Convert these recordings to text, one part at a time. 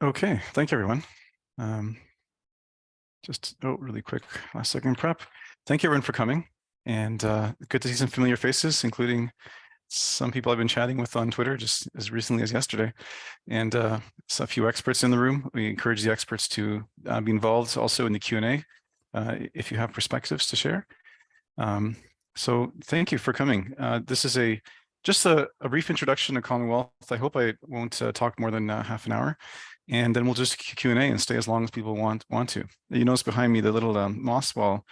Okay, thank you, everyone. Really quick, last second prep. Thank you, everyone, for coming. And good to see some familiar faces, including some people I've been chatting with on Twitter just as recently as yesterday. And so a few experts in the room. We encourage the experts to be involved also in the Q&A if you have perspectives to share. So thank you for coming. This is just a brief introduction to Commonwealth. I hope I won't talk more than half an hour. And then we'll just Q&A and stay as long as people want to. You notice behind me the little moss wall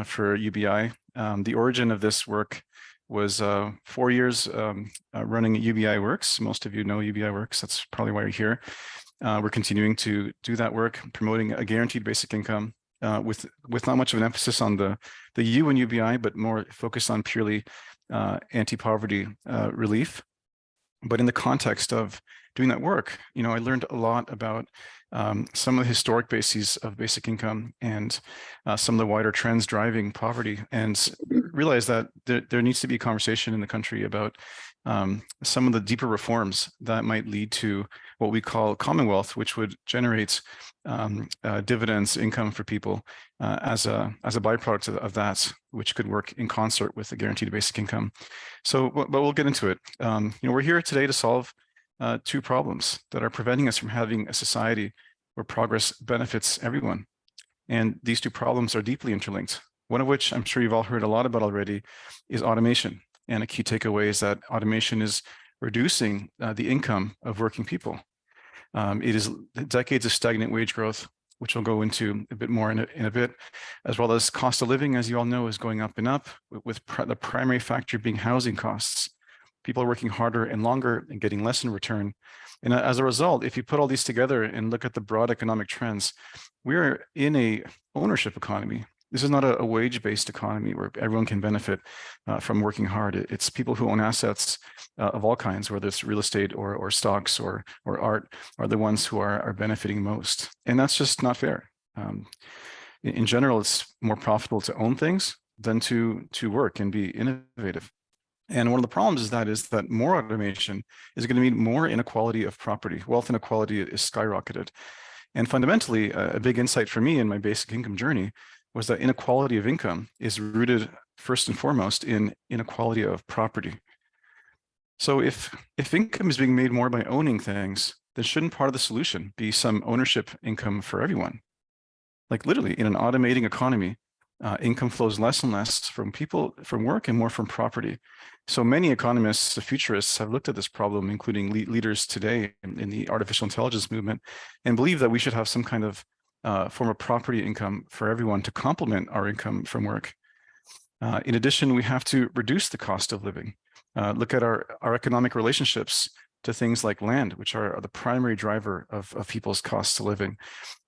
for UBI. The origin of this work was 4 years running UBI Works. Most of you know UBI Works. That's probably why you're here. We're continuing to do that work, promoting a guaranteed basic income with not much of an emphasis on the U in UBI, but more focused on purely anti-poverty relief. But in the context of doing that work, I learned a lot about some of the historic bases of basic income and some of the wider trends driving poverty, and realized that there needs to be a conversation in the country about some of the deeper reforms that might lead to what we call Commonwealth, which would generate dividends, income for people as a byproduct of that, which could work in concert with the guaranteed basic income. So, but we'll get into it. We're here today to solve two problems that are preventing us from having a society where progress benefits everyone. And these two problems are deeply interlinked. One of which I'm sure you've all heard a lot about already is automation. And a key takeaway is that automation is reducing the income of working people. It is decades of stagnant wage growth, which we'll go into a bit more in a bit, as well as cost of living, as you all know, is going up and up, with the primary factor being housing costs. People are working harder and longer and getting less in return. And as a result, if you put all these together and look at the broad economic trends, we're in a ownership economy. This is not a wage-based economy where everyone can benefit from working hard. It's people who own assets of all kinds, whether it's real estate or stocks or art, are the ones who are benefiting most. And that's just not fair. In general, it's more profitable to own things than to work and be innovative. And one of the problems is that more automation is going to mean more inequality of property. Wealth inequality is skyrocketed. And fundamentally, a big insight for me in my basic income journey was that inequality of income is rooted first and foremost in inequality of property. So if income is being made more by owning things, then shouldn't part of the solution be some ownership income for everyone? Like literally in an automating economy, income flows less and less from people, from work, and more from property. So many economists, futurists, have looked at this problem, including leaders today in the artificial intelligence movement, and believe that we should have some kind of form of property income for everyone to complement our income from work. In addition, we have to reduce the cost of living. Look at our economic relationships to things like land, which are the primary driver of people's costs of living,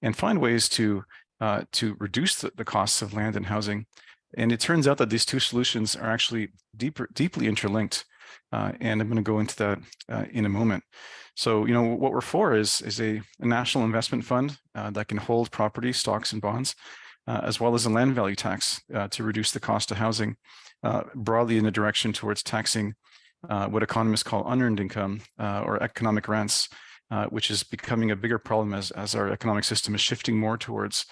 and find ways to reduce the costs of land and housing. And it turns out that these two solutions are actually deeply interlinked. And I'm going to go into that in a moment. So, what we're for is a national investment fund that can hold property, stocks, and bonds, as well as a land value tax to reduce the cost of housing broadly in the direction towards taxing what economists call unearned income or economic rents, which is becoming a bigger problem as our economic system is shifting more towards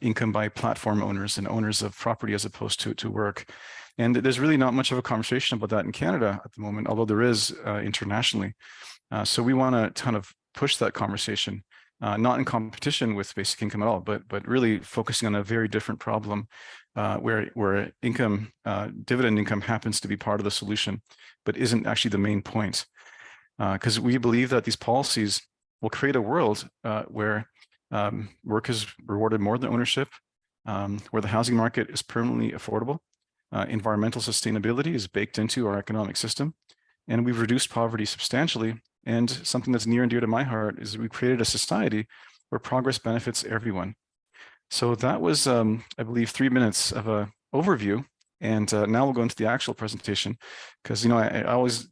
income by platform owners and owners of property as opposed to work. And there's really not much of a conversation about that in Canada at the moment, although there is internationally. So we want to kind of push that conversation, not in competition with basic income at all, but really focusing on a very different problem where income, dividend income happens to be part of the solution, but isn't actually the main point. Because we believe that these policies will create a world where work is rewarded more than ownership, where the housing market is permanently affordable, environmental sustainability is baked into our economic system, and we've reduced poverty substantially. And something that's near and dear to my heart is we created a society where progress benefits everyone. So that was, I believe, 3 minutes of an overview. And now we'll go into the actual presentation, because I always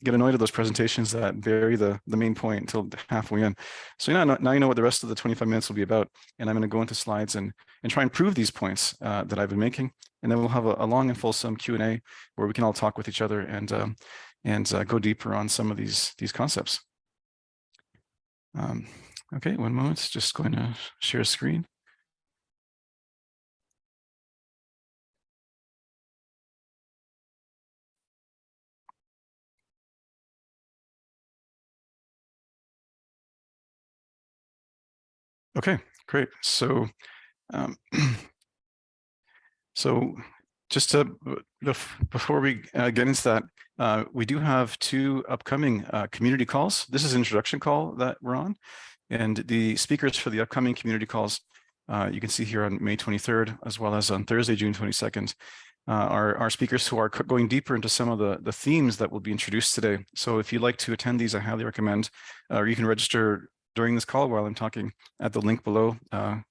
get annoyed at those presentations that bury the main point until halfway in. So now you know what the rest of the 25 minutes will be about, and I'm going to go into slides and try and prove these points that I've been making, and then we'll have a long and fulsome Q&A where we can all talk with each other and and go deeper on some of these concepts. Okay, one moment, just going to share screen. Okay, great. So, so just to, before we get into that, we do have two upcoming community calls. This is an introduction call that we're on, and the speakers for the upcoming community calls, you can see here on May 23rd, as well as on Thursday, June 22nd, are speakers who are going deeper into some of the themes that will be introduced today. So if you'd like to attend these, I highly recommend, or you can register during this call while I'm talking at the link below,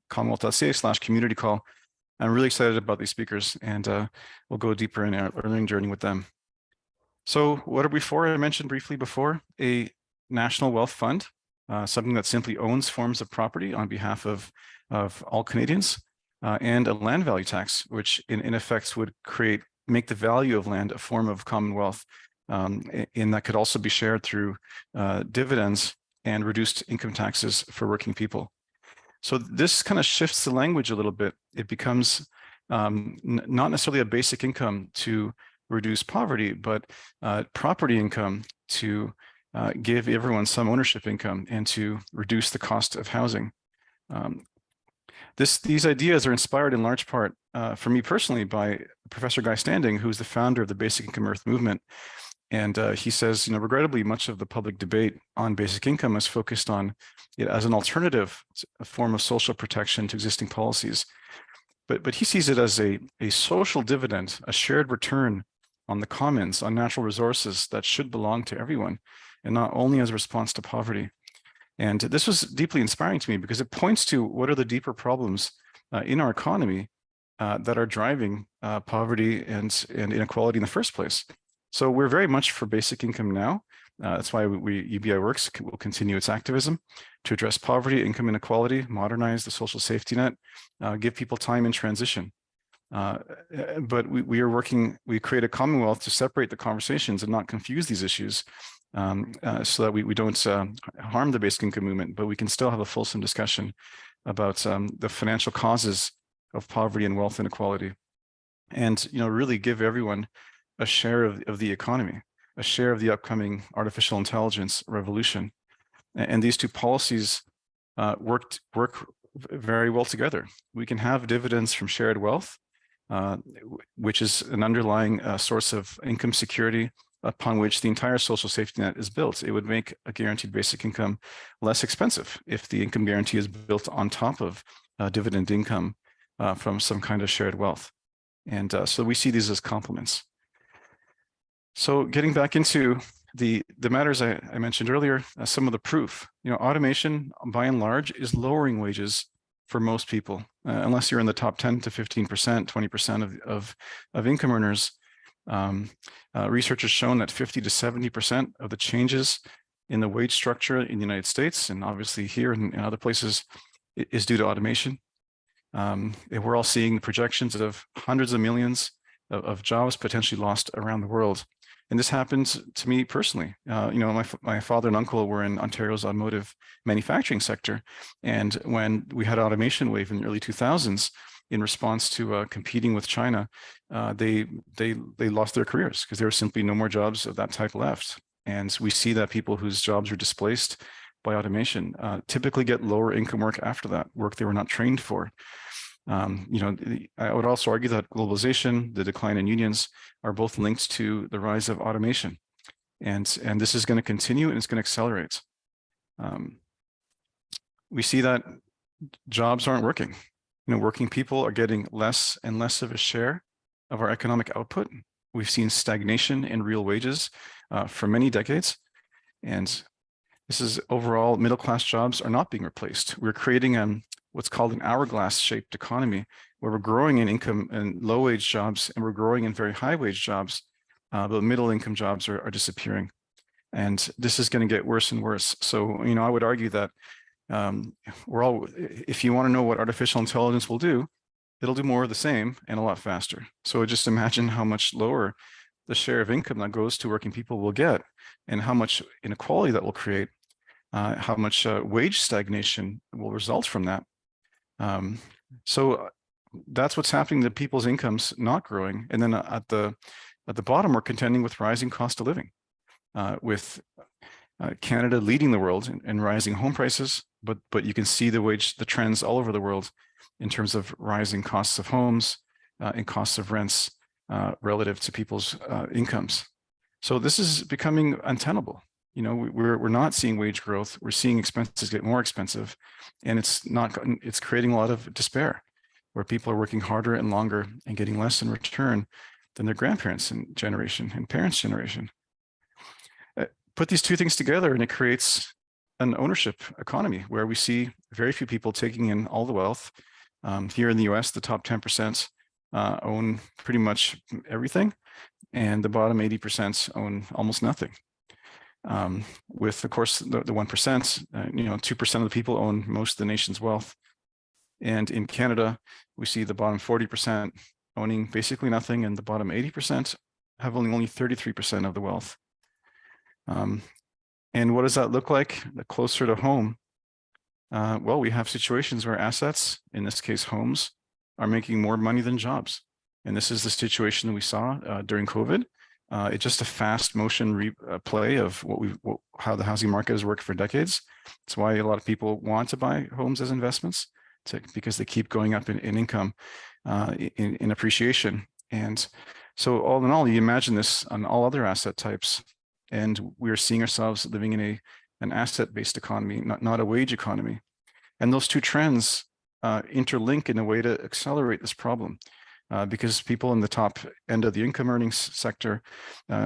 commonwealth.ca/community call. I'm really excited about these speakers, and we'll go deeper in our learning journey with them. So what are we for? I mentioned briefly before, a national wealth fund, something that simply owns forms of property on behalf of all Canadians, and a land value tax, which in effect would make the value of land a form of commonwealth, and that could also be shared through dividends and reduced income taxes for working people. So this kind of shifts the language a little bit. It becomes not necessarily a basic income to reduce poverty, but property income to give everyone some ownership income and to reduce the cost of housing. These ideas are inspired in large part, for me personally, by Professor Guy Standing, who's the founder of the Basic Income Earth movement. And he says, regrettably, much of the public debate on basic income is focused on it as an alternative, a form of social protection to existing policies. But he sees it as a social dividend, a shared return on the commons, on natural resources that should belong to everyone, and not only as a response to poverty. And this was deeply inspiring to me because it points to what are the deeper problems in our economy that are driving poverty and inequality in the first place. So we're very much for basic income now. That's why UBI Works will continue its activism to address poverty, income inequality, modernize the social safety net, give people time in transition. But we create a commonwealth to separate the conversations and not confuse these issues, so that we don't harm the basic income movement, but we can still have a fulsome discussion about the financial causes of poverty and wealth inequality, and really give everyone a share of the economy, a share of the upcoming artificial intelligence revolution. And these two policies work very well together. We can have dividends from shared wealth, which is an underlying source of income security upon which the entire social safety net is built. It would make a guaranteed basic income less expensive if the income guarantee is built on top of dividend income from some kind of shared wealth. And so we see these as complements. So getting back into the matters I mentioned earlier, some of the proof, automation by and large is lowering wages for most people, unless you're in the top 10 to 15%, 20% of income earners. Research has shown that 50 to 70% of the changes in the wage structure in the United States, and obviously here and in other places, is due to automation. We're all seeing projections of hundreds of millions of jobs potentially lost around the world. And this happens to me personally. My father and uncle were in Ontario's automotive manufacturing sector. And when we had automation wave in the early 2000s, in response to competing with China, they lost their careers because there were simply no more jobs of that type left. And we see that people whose jobs were displaced by automation typically get lower income work after that, work they were not trained for. I would also argue that globalization, the decline in unions, are both linked to the rise of automation, and this is going to continue and it's going to accelerate. We see that jobs aren't working. Working people are getting less and less of a share of our economic output. We've seen stagnation in real wages for many decades, and this is overall middle-class jobs are not being replaced. We're creating what's called an hourglass-shaped economy, where we're growing in income and low-wage jobs, and we're growing in very high-wage jobs, but middle-income jobs are disappearing. And this is going to get worse and worse. So, I would argue that if you want to know what artificial intelligence will do, it'll do more of the same and a lot faster. So just imagine how much lower the share of income that goes to working people will get, and how much inequality that will create, how much wage stagnation will result from that. So that's what's happening to people's incomes not growing. And then at the bottom, we're contending with rising cost of living, with Canada leading the world in rising home prices, but you can see the trends all over the world in terms of rising costs of homes and costs of rents relative to people's incomes. So this is becoming untenable. You know, we're not seeing wage growth. We're seeing expenses get more expensive, and it's creating a lot of despair, where people are working harder and longer and getting less in return than their grandparents' generation and parents' generation. Put these two things together, and it creates an ownership economy where we see very few people taking in all the wealth. Here in the US, the top 10% own pretty much everything, and the bottom 80% own almost nothing. With, of course, the 1%, 2% of the people own most of the nation's wealth. And in Canada, we see the bottom 40% owning basically nothing, and the bottom 80% have only 33% of the wealth. And what does that look like closer to home? Well, we have situations where assets, in this case homes, are making more money than jobs. And this is the situation we saw during COVID. It's just a fast motion replay of how the housing market has worked for decades. It's why a lot of people want to buy homes as investments, because they keep going up in income, in appreciation. And so all in all, you imagine this on all other asset types, and we're seeing ourselves living in an asset-based economy, not a wage economy. And those two trends interlink in a way to accelerate this problem. Because people in the top end of the income earnings sector,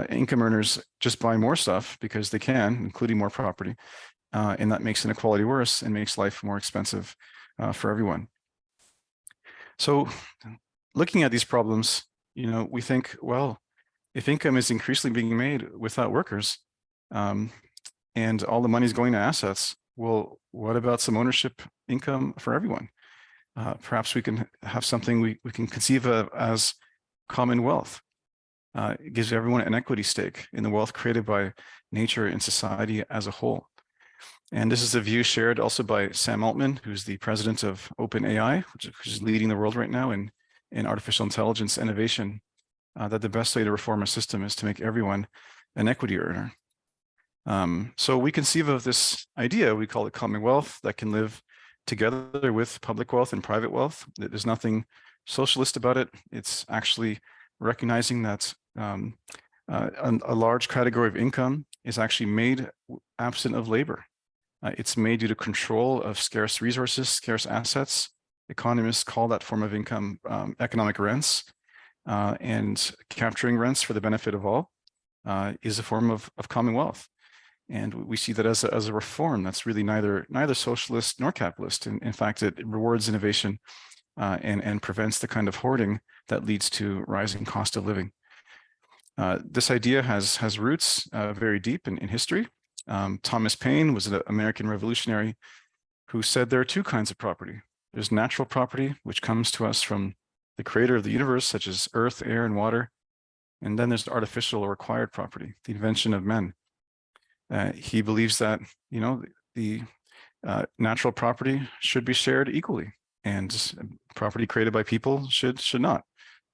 income earners just buy more stuff because they can, including more property, and that makes inequality worse and makes life more expensive for everyone. So looking at these problems, we think, well, if income is increasingly being made without workers, and all the money is going to assets, well, what about some ownership income for everyone? Perhaps we can have something we can conceive of as common wealth. It gives everyone an equity stake in the wealth created by nature and society as a whole. And this is a view shared also by Sam Altman, who's the president of OpenAI, which is leading the world right now in artificial intelligence innovation, that the best way to reform a system is to make everyone an equity earner. So we conceive of this idea, we call it common wealth, that can live together with public wealth and private wealth. There's nothing socialist about it. It's actually recognizing that a large category of income is actually made absent of labor. It's made due to control of scarce resources, scarce assets. Economists call that form of income economic rents, and capturing rents for the benefit of all is a form of common wealth. And we see that as a reform that's really neither socialist nor capitalist. In fact, it rewards innovation and prevents the kind of hoarding that leads to rising cost of living. This idea has roots very deep in history. Thomas Paine was an American revolutionary who said there are two kinds of property. There's natural property, which comes to us from the creator of the universe, such as earth, air, and water. And then there's artificial or acquired property, the invention of men. He believes that, the natural property should be shared equally, and property created by people should not.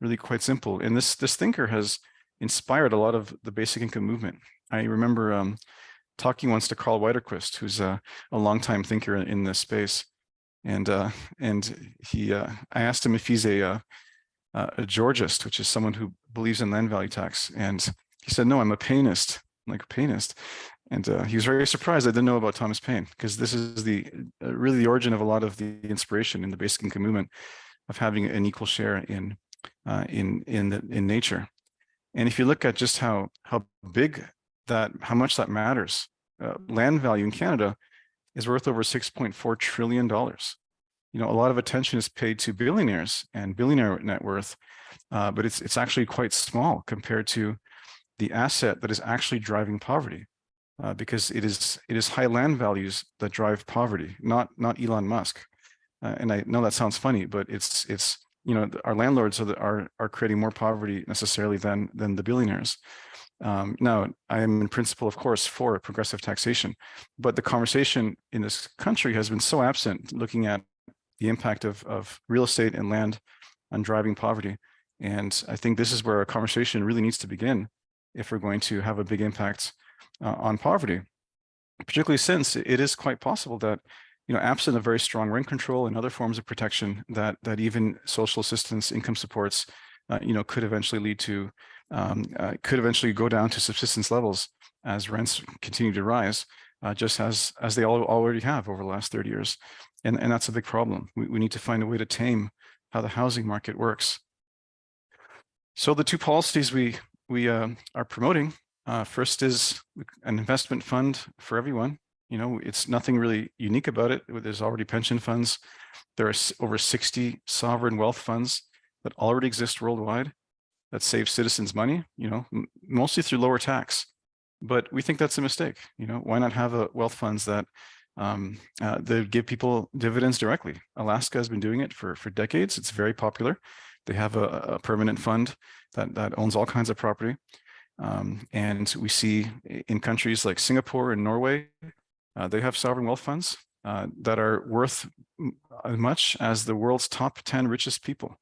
Really quite simple. And this thinker has inspired a lot of the basic income movement. I remember talking once to Carl Widerquist, who's a longtime thinker in this space, and I asked him if he's a Georgist, which is someone who believes in land value tax, and he said, "No, I'm a Painist." I'm like, a Painist? And he was very surprised I didn't know about Thomas Paine, because this is really the origin of a lot of the inspiration in the basic income movement of having an equal share in nature. And if you look at just how much that matters, land value in Canada is worth over $6.4 trillion. A lot of attention is paid to billionaires and billionaire net worth, but it's actually quite small compared to the asset that is actually driving poverty, because it is high land values that drive poverty, not Elon Musk. And I know that sounds funny, but it's our landlords are creating more poverty necessarily than the billionaires. Now, I am in principle, of course, for progressive taxation, but the conversation in this country has been so absent looking at the impact of real estate and land on driving poverty. And I think this is where our conversation really needs to begin if we're going to have a big impact on poverty, particularly since it is quite possible that, absent a very strong rent control and other forms of protection, that even social assistance, income supports, could eventually lead to, could eventually go down to subsistence levels as rents continue to rise, just as they already have over the last 30 years. And that's a big problem. We need to find a way to tame how the housing market works. So the two policies we are promoting, first is an investment fund for everyone. It's nothing really unique about it. There's already pension funds. There are over 60 sovereign wealth funds that already exist worldwide that save citizens money, mostly through lower tax. But we think that's a mistake. Why not have wealth funds that they give people dividends directly? Alaska has been doing it for decades. It's very popular. They have a permanent fund that owns all kinds of property. And we see in countries like Singapore and Norway, they have sovereign wealth funds that are worth as much as the world's top 10 richest people.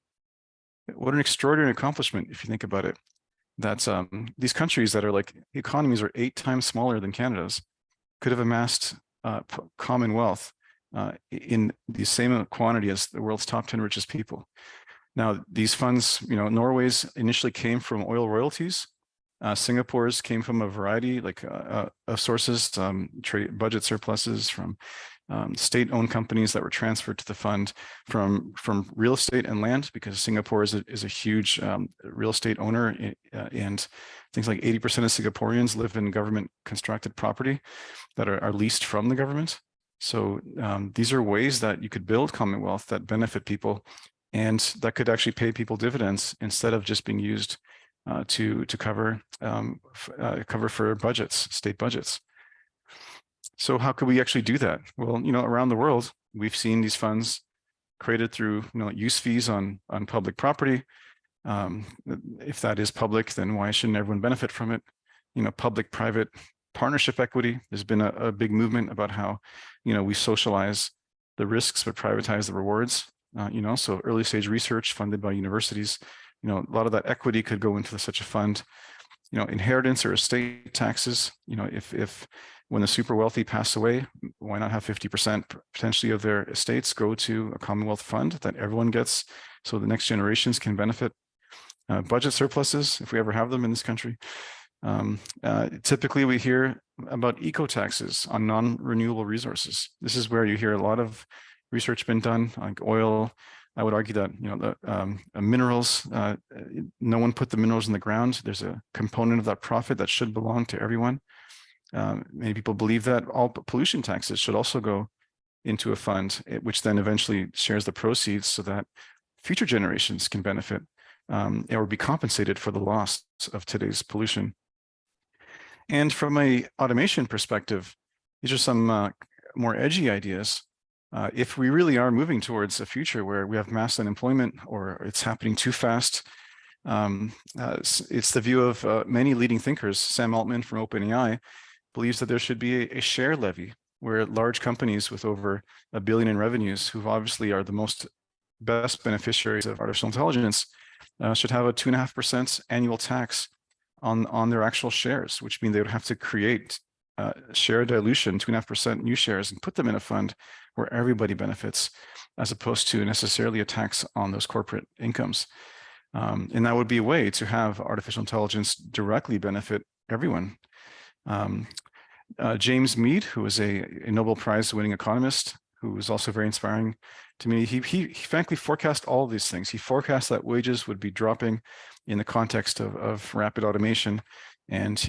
What an extraordinary accomplishment, if you think about it. That these countries that are like, economies are 8 times smaller than Canada's, could have amassed common wealth in the same quantity as the world's top 10 richest people. Now, these funds, Norway's initially came from oil royalties. Singapore's came from a variety of sources, trade budget surpluses from state-owned companies that were transferred to the fund from real estate and land, because Singapore is a huge real estate owner, and things like 80% of Singaporeans live in government constructed property that are leased from the government. So these are ways that you could build commonwealth that benefit people, and that could actually pay people dividends instead of just being used to cover for budgets, state budgets. So how could we actually do that? Well, around the world, we've seen these funds created through use fees on public property. If that is public, then why shouldn't everyone benefit from it? Public-private partnership equity. There's been a big movement about how we socialize the risks but privatize the rewards. So early stage research funded by universities. A lot of that equity could go into such a fund. Inheritance or estate taxes. If when the super wealthy pass away, why not have 50% potentially of their estates go to a Commonwealth fund that everyone gets, so the next generations can benefit? Budget surpluses, if we ever have them in this country. Typically, we hear about eco taxes on non-renewable resources. This is where you hear a lot of research been done, like oil. I would argue that the minerals, no one put the minerals in the ground. There's a component of that profit that should belong to everyone. Many people believe that all pollution taxes should also go into a fund, which then eventually shares the proceeds so that future generations can benefit or be compensated for the loss of today's pollution. And from a automation perspective, these are some more edgy ideas. If we really are moving towards a future where we have mass unemployment or it's happening too fast, it's the view of many leading thinkers. Sam Altman from OpenAI believes that there should be a share levy where large companies with over $1 billion in revenues, who obviously are the best beneficiaries of artificial intelligence, should have a 2.5% annual tax on their actual shares, which means they would have to create share dilution, 2.5% new shares, and put them in a fund where everybody benefits, as opposed to necessarily a tax on those corporate incomes. And that would be a way to have artificial intelligence directly benefit everyone. James Mead, who is a Nobel Prize winning economist, who was also very inspiring to me, he frankly forecast all of these things. He forecast that wages would be dropping in the context of rapid automation. And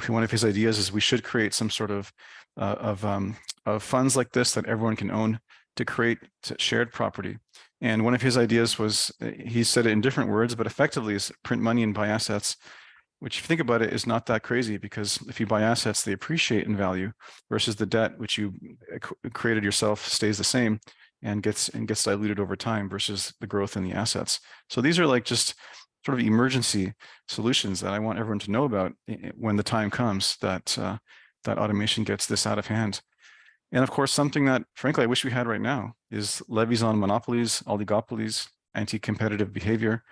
one of his ideas is we should create some sort of funds like this that everyone can own to create shared property. And one of his ideas was, he said it in different words, but effectively is print money and buy assets, which if you think about it is not that crazy, because if you buy assets, they appreciate in value versus the debt, which you created yourself, stays the same. and gets diluted over time versus the growth in the assets. So these are like just sort of emergency solutions that I want everyone to know about when the time comes that that automation gets this out of hand. And of course, something that frankly I wish we had right now is levies on monopolies, oligopolies, anti-competitive behavior.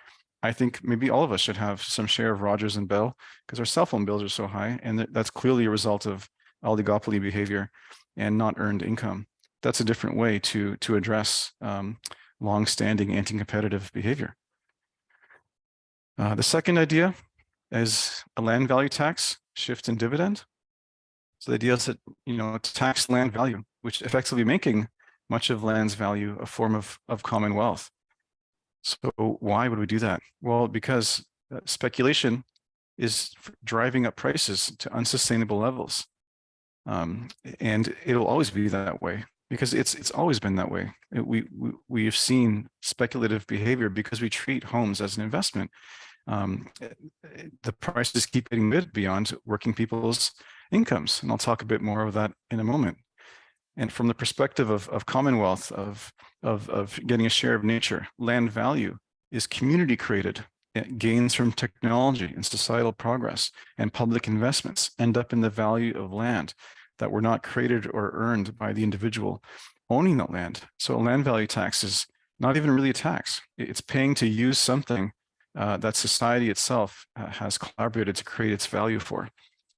I think maybe all of us should have some share of Rogers and Bell because our cell phone bills are so high, and that's clearly a result of oligopoly behavior and not earned income. That's a different way to address long-standing anti-competitive behavior. The second idea is a land value tax, shift in dividend. So the idea is that, you know, tax land value, which effectively making much of land's value a form of common wealth. So why would we do that? Well, because speculation is driving up prices to unsustainable levels. And it'll always be that way because it's always been that way. We've seen speculative behavior because we treat homes as an investment. The prices keep getting bid beyond working people's incomes. And I'll talk a bit more of that in a moment. And from the perspective of commonwealth, of getting a share of nature, land value is community created. Gains from technology and societal progress and public investments end up in the value of land that were not created or earned by the individual owning that land. So a land value tax is not even really a tax. It's paying to use something that society itself has collaborated to create its value for.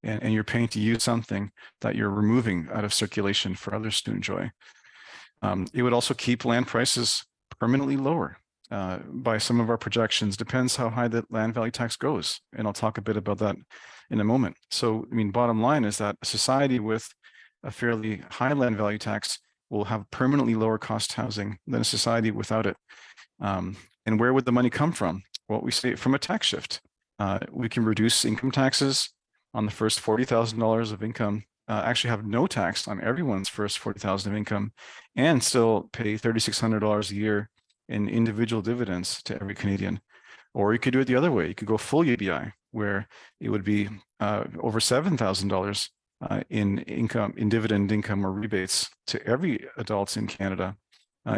And you're paying to use something that you're removing out of circulation for others to enjoy. It would also keep land prices permanently lower by some of our projections. Depends how high the land value tax goes. And I'll talk a bit about that in a moment. So, I mean, bottom line is that a society with a fairly high land value tax will have permanently lower cost housing than a society without it. And where would the money come from? Well, we say from a tax shift. We can reduce income taxes on the first $40,000 of income, actually have no tax on everyone's first $40,000 of income, and still pay $3,600 a year in individual dividends to every Canadian. Or you could do it the other way. You could go full UBI, where it would be over $7,000 in income, in dividend income or rebates to every adult in Canada,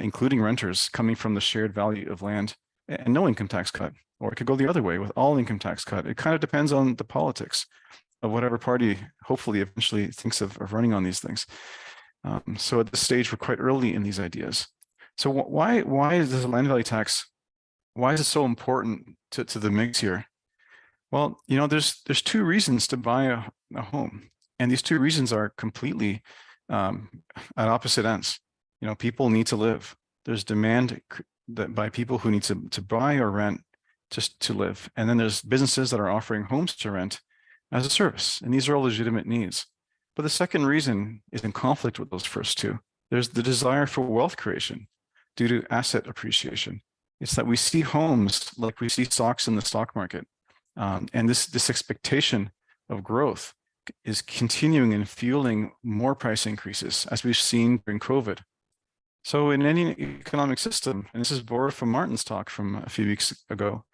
including renters, coming from the shared value of land and no income tax cut. Or it could go the other way with all income tax cut. It kind of depends on the politics of whatever party hopefully eventually thinks of running on these things. So at this stage, we're quite early in these ideas. So why is this land value tax? Why is it so important to the mix here? Well, you know, there's two reasons to buy a home, and these two reasons are completely at opposite ends. You know, people need to live. There's demand that by people who need to buy or rent just to live, and then there's businesses that are offering homes to rent as a service, and these are all legitimate needs. But the second reason is in conflict with those first two. There's the desire for wealth creation due to asset appreciation. It's that we see homes like we see stocks in the stock market. And this expectation of growth is continuing and fueling more price increases, as we've seen during COVID. So in any economic system, and this is borrowed from Martin's talk from a few weeks ago,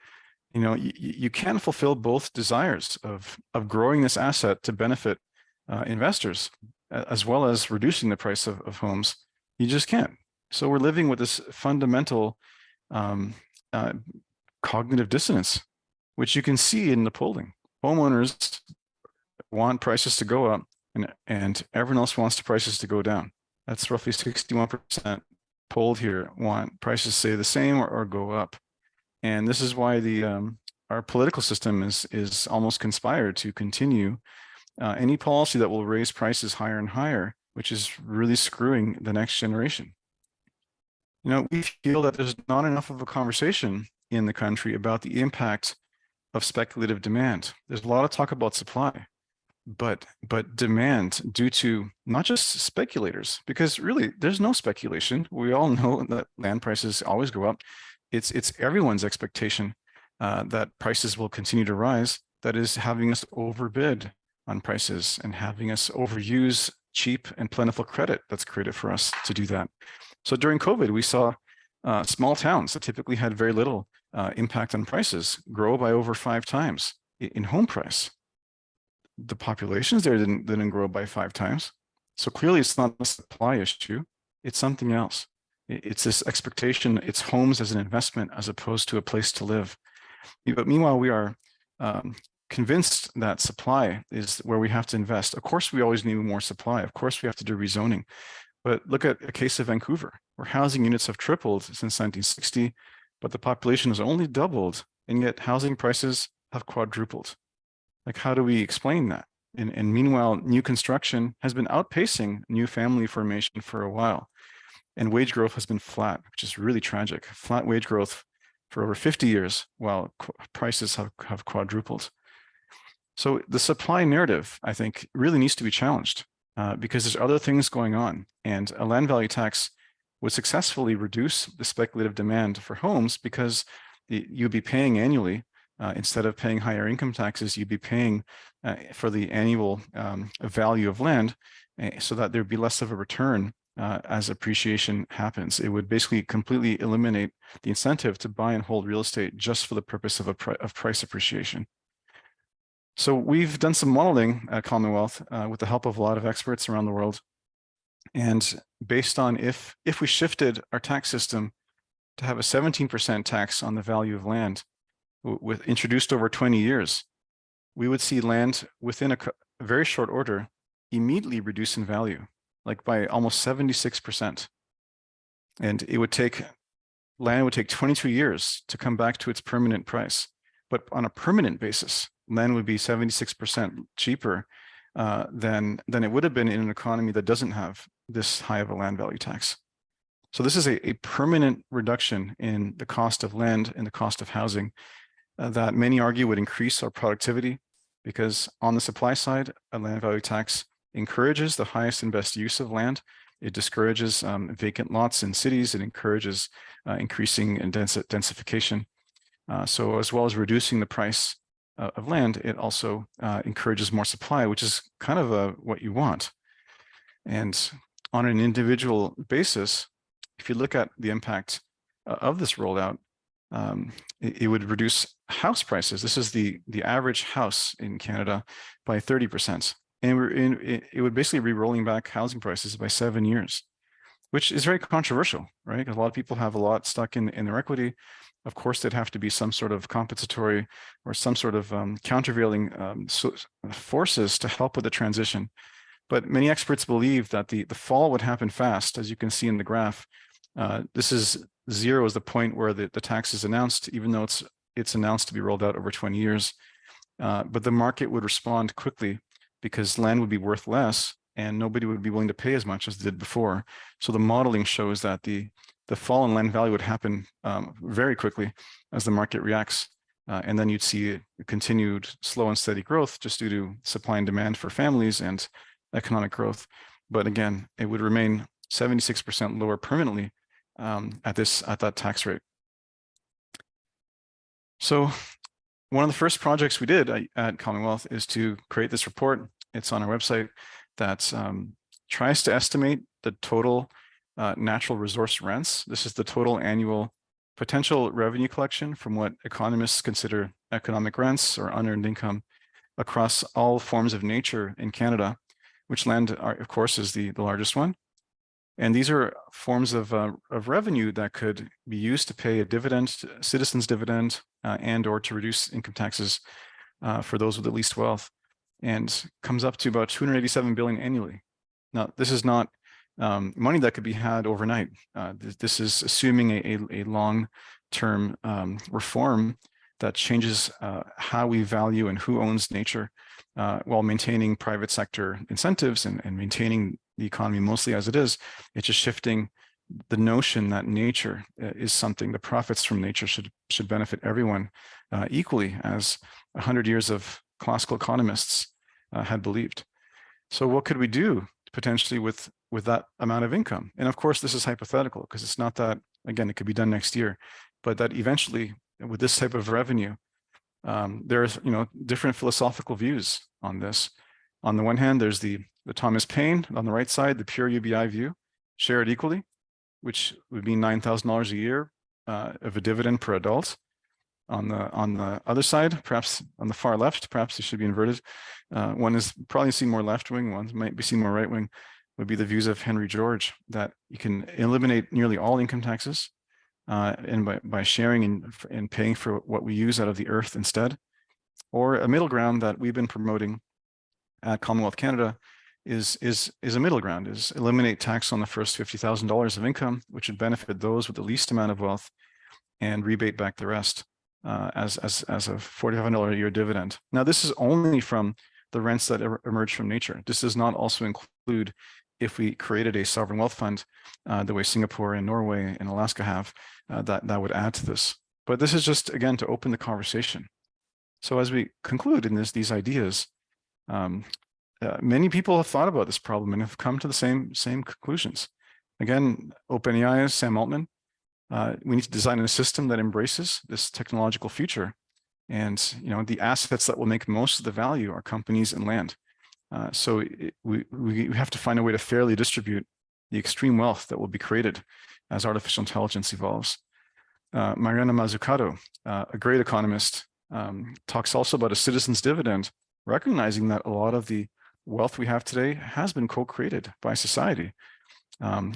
you know, you can fulfill both desires of growing this asset to benefit investors, as well as reducing the price of homes. You just can't. So we're living with this fundamental cognitive dissonance, which you can see in the polling. Homeowners want prices to go up, and everyone else wants the prices to go down. That's roughly 61% polled here want prices to stay the same or go up. And this is why our political system is almost conspired to continue any policy that will raise prices higher and higher, which is really screwing the next generation. You know, we feel that there's not enough of a conversation in the country about the impact of speculative demand. There's a lot of talk about supply, but demand due to not just speculators, because really there's no speculation. We all know that land prices always go up. It's everyone's expectation that prices will continue to rise that is having us overbid on prices and having us overuse cheap and plentiful credit that's created for us to do that. So during COVID, we saw small towns that typically had very little impact on prices grow by over 5 times in home price. The populations there didn't grow by 5 times. So clearly it's not a supply issue, it's something else. It's this expectation, it's homes as an investment as opposed to a place to live. But meanwhile, we are convinced that supply is where we have to invest. Of course, we always need more supply. Of course, we have to do rezoning. But look at a case of Vancouver, where housing units have tripled since 1960, but the population has only doubled, and yet housing prices have quadrupled. Like, how do we explain that? And meanwhile, new construction has been outpacing new family formation for a while, and wage growth has been flat, which is really tragic. Flat wage growth for over 50 years, while prices have quadrupled. So the supply narrative, I think, really needs to be challenged because there's other things going on. And a land value tax would successfully reduce the speculative demand for homes because you'd be paying annually instead of paying higher income taxes, you'd be paying for the annual value of land so that there'd be less of a return as appreciation happens. It would basically completely eliminate the incentive to buy and hold real estate just for the purpose of price appreciation. So we've done some modeling at Commonwealth with the help of a lot of experts around the world. And based on if we shifted our tax system to have a 17% tax on the value of land with introduced over 20 years, we would see land within a very short order immediately reduce in value, like by almost 76%. And land would take 22 years to come back to its permanent price. But on a permanent basis, land would be 76% cheaper than it would have been in an economy that doesn't have this high of a land value tax. So this is a permanent reduction in the cost of land and the cost of housing that many argue would increase our productivity, because on the supply side, a land value tax encourages the highest and best use of land. It discourages vacant lots in cities. It encourages increasing densification. So as well as reducing the price of land, it also encourages more supply, which is kind of what you want. And on an individual basis, if you look at the impact of this rollout, it would reduce house prices. This is the average house in Canada by 30%. And it would basically be rolling back housing prices by 7 years, which is very controversial, right? A lot of people have a lot stuck in their equity. Of course, there'd have to be some sort of compensatory or some sort of countervailing forces to help with the transition. But many experts believe that the fall would happen fast, as you can see in the graph. This is 0 is the point where the tax is announced, even though it's announced to be rolled out over 20 years. But the market would respond quickly because land would be worth less and nobody would be willing to pay as much as they did before. So the modeling shows that the fall in land value would happen very quickly as the market reacts. And then you'd see a continued slow and steady growth just due to supply and demand for families and economic growth. But again, it would remain 76% lower permanently at that tax rate. So one of the first projects we did at Commonwealth is to create this report. It's on our website that tries to estimate the total natural resource rents. This is the total annual potential revenue collection from what economists consider economic rents or unearned income across all forms of nature in Canada, which land, of course, is the largest one. And these are forms of revenue that could be used to pay a dividend, citizens' dividend, and or to reduce income taxes for those with the least wealth, and comes up to about 287 billion annually. Now, this is not money that could be had overnight. This is assuming a long-term reform that changes how we value and who owns nature while maintaining private sector incentives and maintaining the economy mostly as it is. It's just shifting the notion that nature is something, the profits from nature should benefit everyone equally, as 100 years of classical economists had believed. So what could we do potentially with that amount of income? And of course, this is hypothetical because it's not that, again, it could be done next year, but that eventually with this type of revenue, there's different philosophical views on this. On the one hand, there's the Thomas Paine, on the right side, the pure UBI view, share it equally, which would mean $9,000 a year of a dividend per adult. On the other side, perhaps on the far left, perhaps it should be inverted. One is probably seen more left wing, one might be seen more right wing, would be the views of Henry George, that you can eliminate nearly all income taxes, and by sharing and paying for what we use out of the earth instead. Or a middle ground that we've been promoting at Commonwealth Canada is a middle ground, is eliminate tax on the first $50,000 of income, which would benefit those with the least amount of wealth, and rebate back the rest as a $4,500 a year dividend. Now, this is only from the rents that emerge from nature. This does not also include if we created a sovereign wealth fund the way Singapore and Norway and Alaska have, that would add to this. But this is just, again, to open the conversation. So as we conclude in these ideas, many people have thought about this problem and have come to the same conclusions. Again, OpenAI's Sam Altman, we need to design a system that embraces this technological future. And the assets that will make most of the value are companies and land. So we have to find a way to fairly distribute the extreme wealth that will be created as artificial intelligence evolves. Mariana Mazzucato, a great economist, talks also about a citizen's dividend, recognizing that a lot of the wealth we have today has been co-created by society,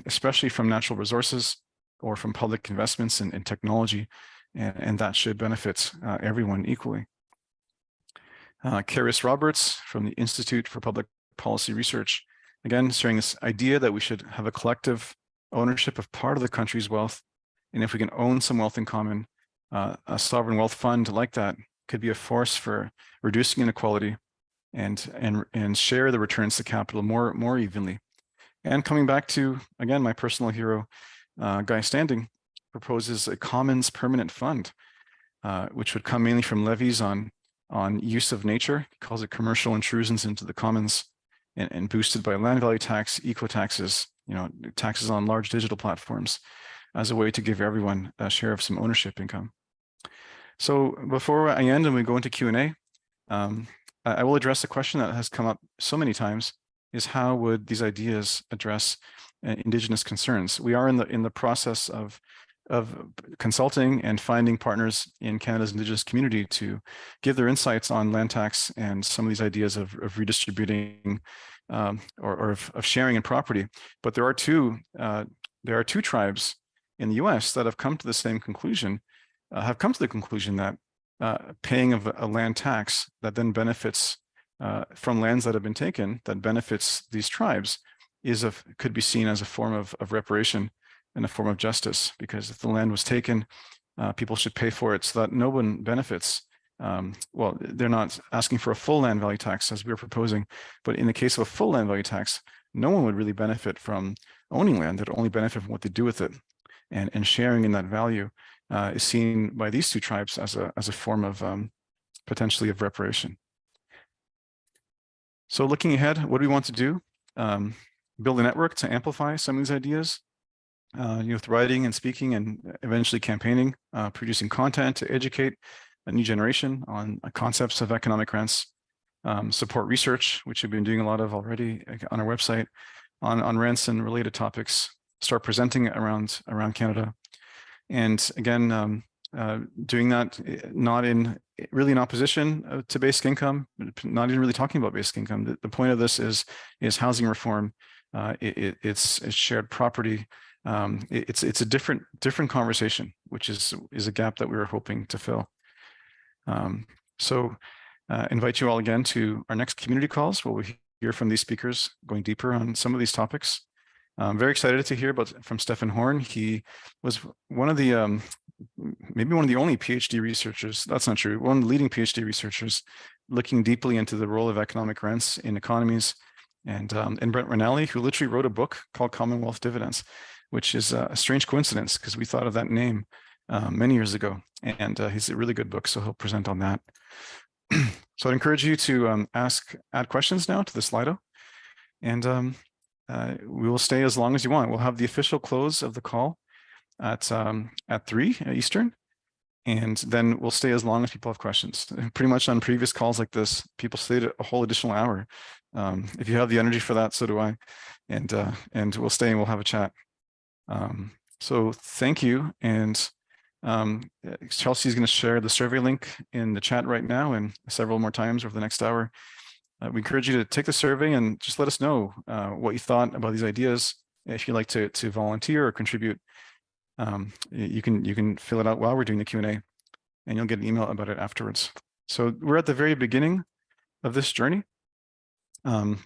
especially from natural resources or from public investments in technology, and that should benefit everyone equally. Karis Roberts from the Institute for Public Policy Research, again, sharing this idea that we should have a collective ownership of part of the country's wealth. And if we can own some wealth in common, a sovereign wealth fund like that could be a force for reducing inequality and share the returns to capital more evenly. And coming back to, again, my personal hero, Guy Standing, proposes a commons permanent fund, which would come mainly from levies on use of nature. He calls it commercial intrusions into the commons, and boosted by land value tax, eco taxes, taxes on large digital platforms, as a way to give everyone a share of some ownership income. So before I end and we go into Q&A, I will address a question that has come up so many times, is how would these ideas address Indigenous concerns? We are in the process of consulting and finding partners in Canada's Indigenous community to give their insights on land tax and some of these ideas of redistributing or of sharing in property. But there are two tribes in the U.S. that have come to the same conclusion, that paying of a land tax that then benefits from lands that have been taken, that benefits these tribes, could be seen as a form of reparation and a form of justice, because if the land was taken, people should pay for it so that no one benefits. Well, they're not asking for a full land value tax as we are proposing, but in the case of a full land value tax, no one would really benefit from owning land. They'd only benefit from what they do with it. And sharing in that value is seen by these two tribes as a form of potentially of reparation. So looking ahead, what do we want to do? Build a network to amplify some of these ideas, with writing and speaking and eventually campaigning, producing content to educate a new generation on concepts of economic rents, support research, which we've been doing a lot of already on our website on rents and related topics, start presenting around Canada. And again, doing that not really in opposition to basic income, not even really talking about basic income. The point of this is housing reform. It's shared property. It's a different conversation, which is a gap that we were hoping to fill. So invite you all again to our next community calls, where we hear from these speakers going deeper on some of these topics. I'm very excited to hear from Stefan Horn. He was one of the maybe one of the only PhD researchers, that's not true, one of the leading PhD researchers looking deeply into the role of economic rents in economies. And Brent Rinaldi, who literally wrote a book called Commonwealth Dividends, which is a strange coincidence because we thought of that name many years ago. And he's a really good book, so he'll present on that. So I'd encourage you to add questions now to the Slido. And we will stay as long as you want. We'll have the official close of the call at 3 Eastern. And then we'll stay as long as people have questions. Pretty much on previous calls like this, people stayed a whole additional hour. If you have the energy for that, so do I. And we'll stay and we'll have a chat. So thank you. And Chelsea is going to share the survey link in the chat right now and several more times over the next hour. we encourage you to take the survey and just let us know what you thought about these ideas. If you'd like to volunteer or contribute, you can fill it out while we're doing the Q&A, and you'll get an email about it afterwards. So we're at the very beginning of this journey.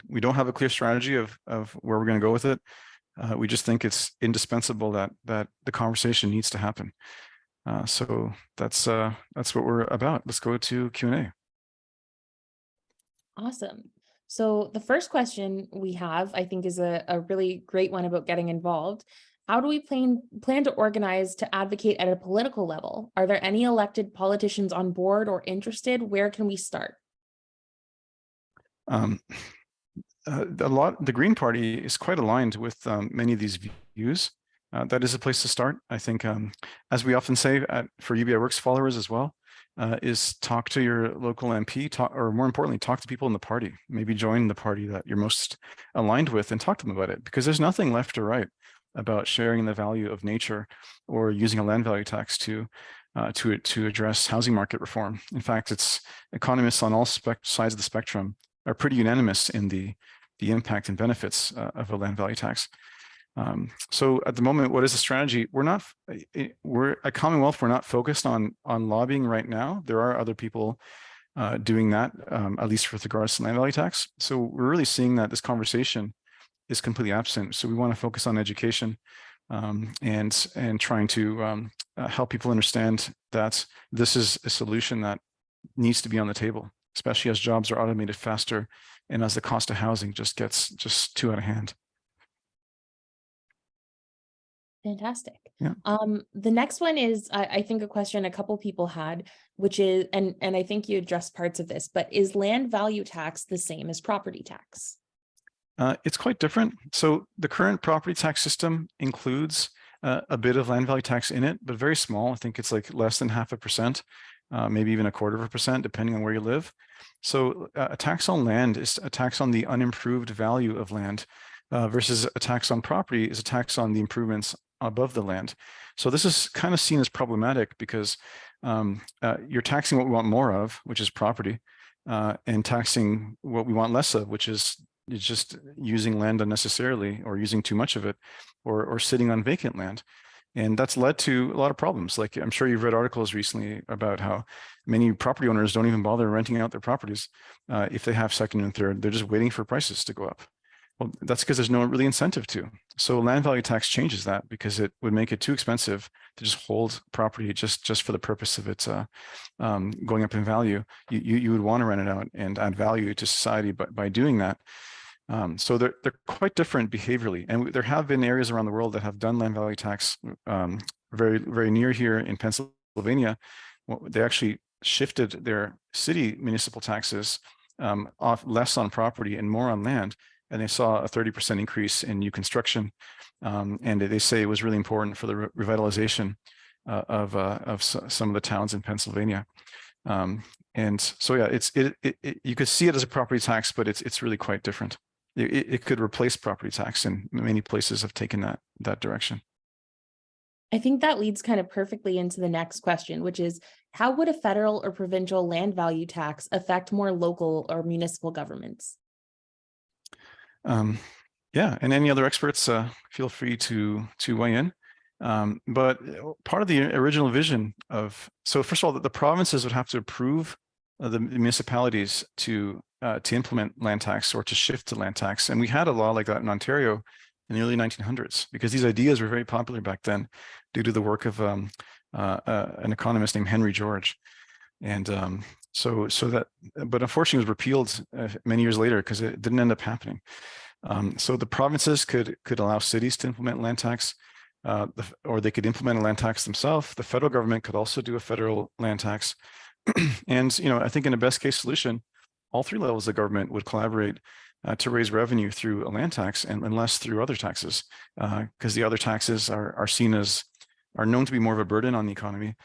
We don't have a clear strategy of where we're going to go with it. We just think it's indispensable that the conversation needs to happen. So that's what we're about. Let's go to Q&A. Awesome. So the first question we have, I think, is a really great one about getting involved. How do we plan to organize to advocate at a political level? Are there any elected politicians on board or interested? Where can we start? The Green Party is quite aligned with many of these views. That is a place to start. I think, as we often say for UBI Works followers as well, is talk to your local MP, or more importantly, talk to people in the party. Maybe join the party that you're most aligned with and talk to them about it, because there's nothing left or right about sharing the value of nature or using a land value tax to address housing market reform. In fact, it's economists on all sides of the spectrum are pretty unanimous in the impact and benefits of a land value tax. So at the moment, what is the strategy? We're at Commonwealth, we're not focused on lobbying right now. There are other people doing that, at least with regards to land value tax. So we're really seeing that this conversation is completely absent. So we want to focus on education and trying to help people understand that this is a solution that needs to be on the table, especially as jobs are automated faster and as the cost of housing just gets too out of hand. Fantastic. Yeah. The next one is, I think, a question a couple people had, which is, and I think you addressed parts of this, but is land value tax the same as property tax? It's quite different. So the current property tax system includes a bit of land value tax in it, but very small. I think it's like less than 0.5%, maybe even 0.25%, depending on where you live. So a tax on land is a tax on the unimproved value of land, versus a tax on property is a tax on the improvements above the land. So this is kind of seen as problematic because you're taxing what we want more of, which is property, and taxing what we want less of, which is just using land unnecessarily or using too much of it, or sitting on vacant land. And that's led to a lot of problems. Like, I'm sure you've read articles recently about how many property owners don't even bother renting out their properties if they have second and third. They're just waiting for prices to go up. Well, that's because there's no really incentive to. So land value tax changes that, because it would make it too expensive to just hold property just for the purpose of it going up in value. You would want to rent it out and add value to society by doing that. So they're quite different behaviorally, and there have been areas around the world that have done land value tax. Very near here in Pennsylvania, they actually shifted their city municipal taxes off less on property and more on land, and they saw a 30% increase in new construction, and they say it was really important for the revitalization of some of the towns in Pennsylvania. And so yeah, you could see it as a property tax, but it's really quite different. It could replace property tax, and many places have taken that direction. I think that leads kind of perfectly into the next question, which is, how would a federal or provincial land value tax affect more local or municipal governments? Yeah, and any other experts, feel free to weigh in. But part of the original vision so first of all, the provinces would have to approve the municipalities to implement land tax or to shift to land tax. And we had a law like that in Ontario in the early 1900s, because these ideas were very popular back then due to the work of an economist named Henry George. And but unfortunately it was repealed many years later because it didn't end up happening. So the provinces could allow cities to implement land tax, or they could implement a land tax themselves. The federal government could also do a federal land tax. And I think in a best case solution, all three levels of government would collaborate to raise revenue through a land tax and less through other taxes, because the other taxes are known to be more of a burden on the economy,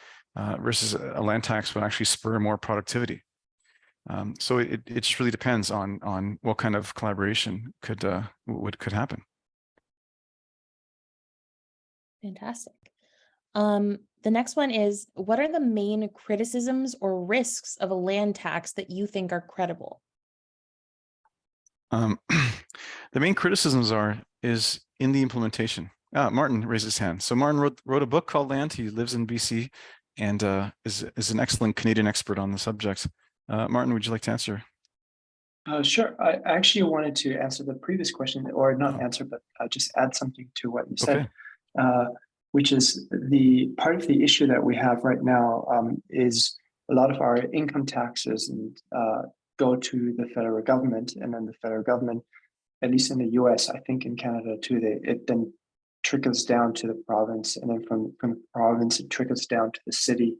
versus a land tax would actually spur more productivity. So it just really depends on what kind of collaboration could happen. Fantastic. The next one is, what are the main criticisms or risks of a land tax that you think are credible? The main criticisms is in the implementation. Martin raised his hand. So Martin wrote a book called Land. He lives in BC and is an excellent Canadian expert on the subject. Martin, would you like to answer? Sure. I actually wanted to answer the previous question, or not Oh, answer, but just add something to what you okay. said, which is the part of the issue that we have right now is a lot of our income taxes and go to the federal government, and then the federal government, at least in the US, I think in Canada too, it then trickles down to the province, and then from the province it trickles down to the city,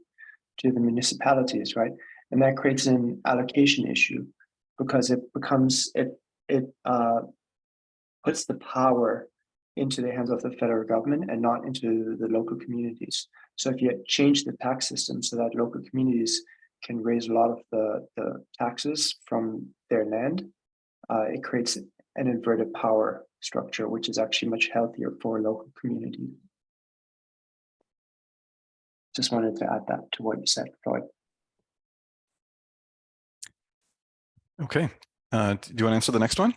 to the municipalities, right? And that creates an allocation issue because it puts the power into the hands of the federal government and not into the local communities. So if you change the tax system so that local communities can raise a lot of the taxes from their land, it creates an inverted power structure, which is actually much healthier for local communities. Just wanted to add that to what you said, Floyd. Okay. Do you want to answer the next one?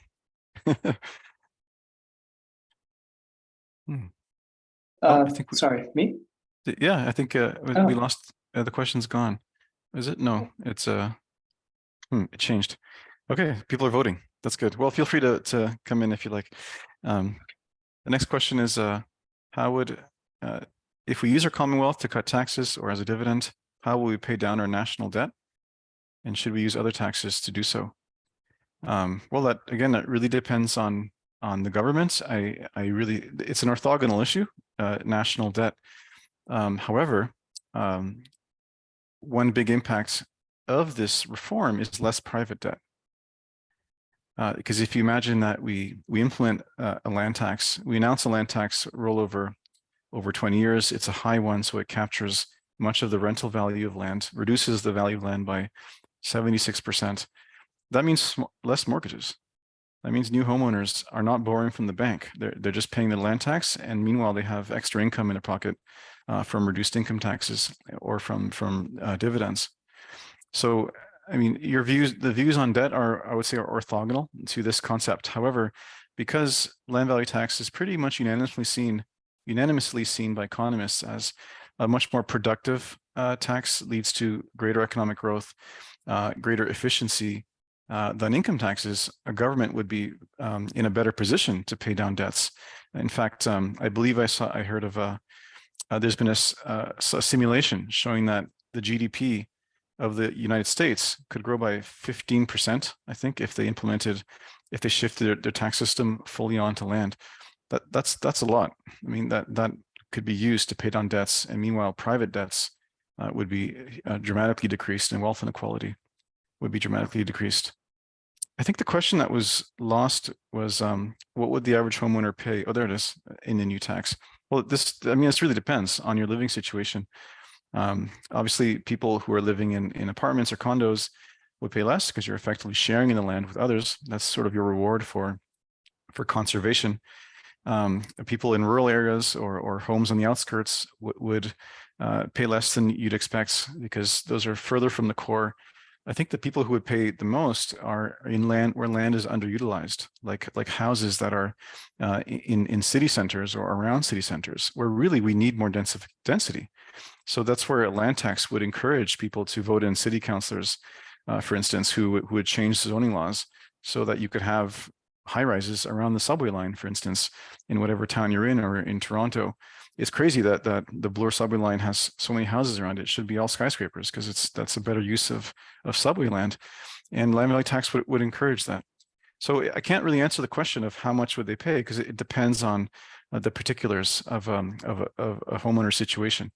I think Sorry, me? Yeah, I think we lost the question's gone. Is it? No, it's it changed. Okay, people are voting. That's good. Well, feel free to come in if you like. The next question is how would if we use our Commonwealth to cut taxes or as a dividend, how will we pay down our national debt? And should we use other taxes to do so? Well, that really depends on the government. It's an orthogonal issue, national debt. However, one big impact of this reform is less private debt. Because if you imagine that we implement a land tax, we announce a land tax rollover over 20 years, it's a high one, so it captures much of the rental value of land, reduces the value of land by 76%. That means less mortgages. That means new homeowners are not borrowing from the bank. They're just paying the land tax, and meanwhile they have extra income in their pocket from reduced income taxes or from dividends. So, I mean, the views on debt I would say, are orthogonal to this concept. However, because land value tax is pretty much unanimously seen by economists as a much more productive tax, leads to greater economic growth, greater efficiency than income taxes, a government would be in a better position to pay down debts. In fact, I believe I heard of there's been a simulation showing that the GDP of the United States could grow by 15%, I think, if they shifted their tax system fully onto land. That's a lot. I mean, that could be used to pay down debts, and meanwhile, private debts would be dramatically decreased, and wealth inequality would be dramatically decreased. I think the question that was lost was what would the average homeowner pay? Oh, there it is, in the new tax. Well, this really depends on your living situation. Obviously, people who are living in apartments or condos would pay less because you're effectively sharing in the land with others. That's sort of your reward for conservation. People in rural areas or homes on the outskirts would pay less than you'd expect because those are further from the core. I think the people who would pay the most are in land where land is underutilized, like houses that are in city centers or around city centers, where really we need more density. So that's where a land tax would encourage people to vote in city councilors, for instance, who would change zoning laws so that you could have high rises around the subway line, for instance, in whatever town you're in, or in Toronto. It's crazy that the Bloor subway line has so many houses around it. It should be all skyscrapers because that's a better use of subway land, and land value tax would encourage that. So I can't really answer the question of how much would they pay because it depends on the particulars of a homeowner situation.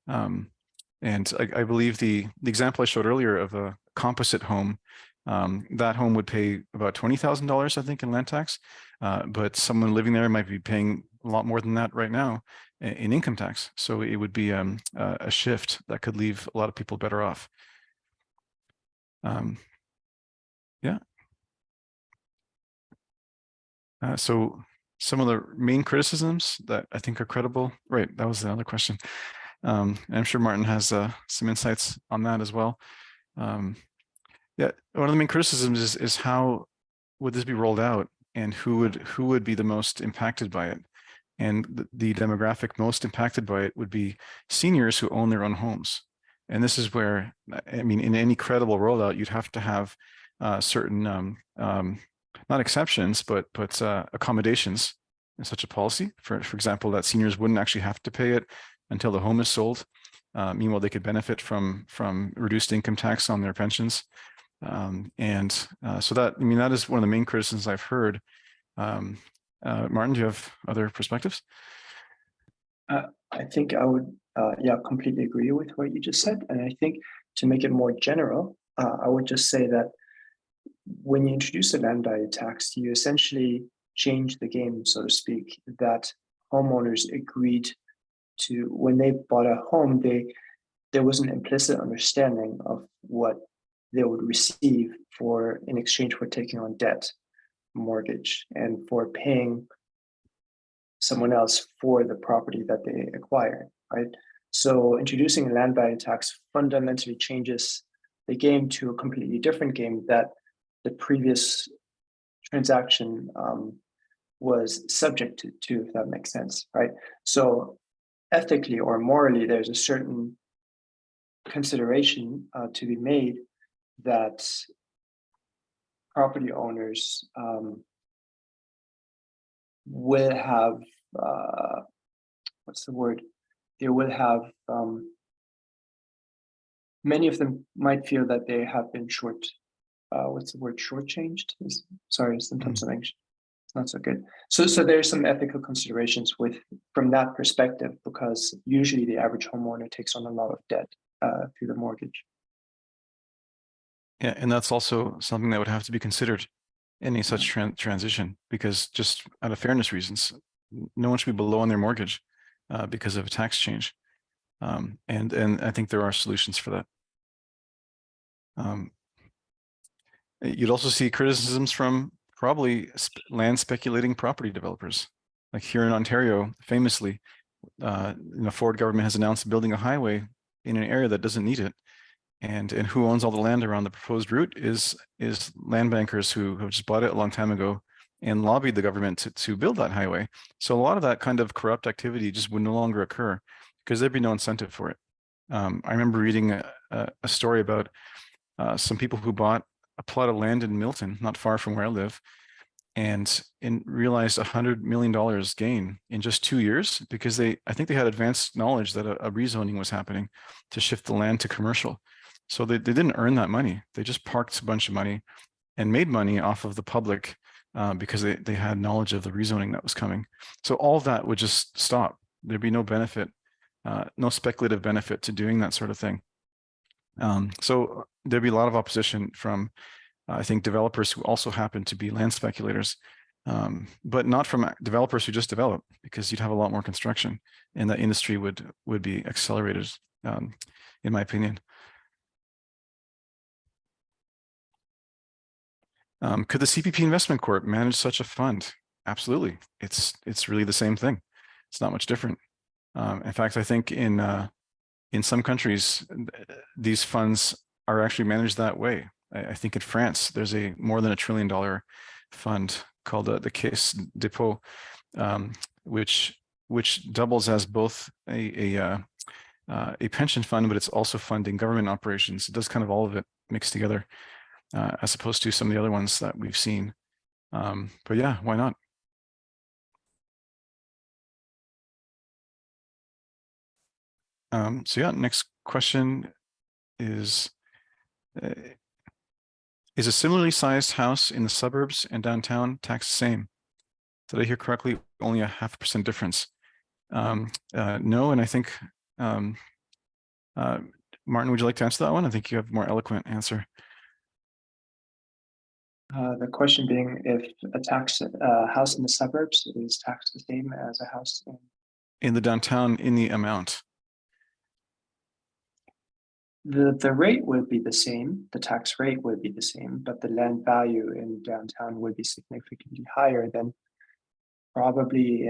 And I believe the example I showed earlier of a composite home, that home would pay about $20,000, I think, in land tax, but someone living there might be paying a lot more than that right now in income tax. So it would be a shift that could leave a lot of people better off. Yeah. So some of the main criticisms that I think are credible. Right, that was the other question. I'm sure Martin has some insights on that as well. Yeah, one of the main criticisms is how would this be rolled out, and who would be the most impacted by it? And the demographic most impacted by it would be seniors who own their own homes. And this is where, I mean, in any credible rollout, you'd have to have certain, not exceptions, but accommodations in such a policy. For example, that seniors wouldn't actually have to pay it until the home is sold. Meanwhile, they could benefit from reduced income tax on their pensions. So that, I mean, that is one of the main criticisms I've heard. Martin, do you have other perspectives? I think I would, completely agree with what you just said. And I think to make it more general, I would just say that when you introduce a land value tax, you essentially change the game, so to speak, that homeowners agreed to when they bought a home. There was an implicit understanding of what they would receive in exchange for taking on debt, mortgage, and for paying someone else for the property that they acquired, right? So introducing a land value tax fundamentally changes the game to a completely different game that the previous transaction was subject to, if that makes sense, right? So ethically or morally, there's a certain consideration to be made that property owners will have, what's the word? They will have, many of them might feel that they have been shortchanged? Sorry, sometimes English not so good. So there's some ethical considerations from that perspective, because usually the average homeowner takes on a lot of debt through the mortgage. Yeah, and that's also something that would have to be considered in any such transition, because just out of fairness reasons, no one should be below on their mortgage because of a tax change. And I think there are solutions for that. You'd also see criticisms from probably land speculating property developers. Like here in Ontario, famously, the Ford government has announced building a highway in an area that doesn't need it. And who owns all the land around the proposed route is land bankers who have just bought it a long time ago and lobbied the government to build that highway. So a lot of that kind of corrupt activity just would no longer occur because there'd be no incentive for it. I remember reading a story about some people who bought a plot of land in Milton, not far from where I live, and realized $100 million gain in just 2 years because I think they had advanced knowledge that a rezoning was happening to shift the land to commercial. So they didn't earn that money. They just parked a bunch of money and made money off of the public because they had knowledge of the rezoning that was coming. So all of that would just stop. There'd be no benefit, no speculative benefit to doing that sort of thing. So there'd be a lot of opposition from, I think, developers who also happen to be land speculators, but not from developers who just develop, because you'd have a lot more construction and the industry would be accelerated, in my opinion. Could the CPP Investment Corp manage such a fund? Absolutely. It's really the same thing. It's not much different. In fact, I think in some countries, these funds are actually managed that way. I think in France, there's more than $1 trillion fund called the Caisse Dépôt, which doubles as both a pension fund, but it's also funding government operations. It does kind of all of it mixed together, as opposed to some of the other ones that we've seen. But yeah, why not? So yeah, next question is a similarly sized house in the suburbs and downtown taxed the same? Did I hear correctly? Only a 0.5% difference. No, and I think, Martin, would you like to answer that one? I think you have a more eloquent answer. The question being if a house in the suburbs is taxed the same as a house in the downtown in the amount. The rate would be the same, the tax rate would be the same, but the land value in downtown would be significantly higher than probably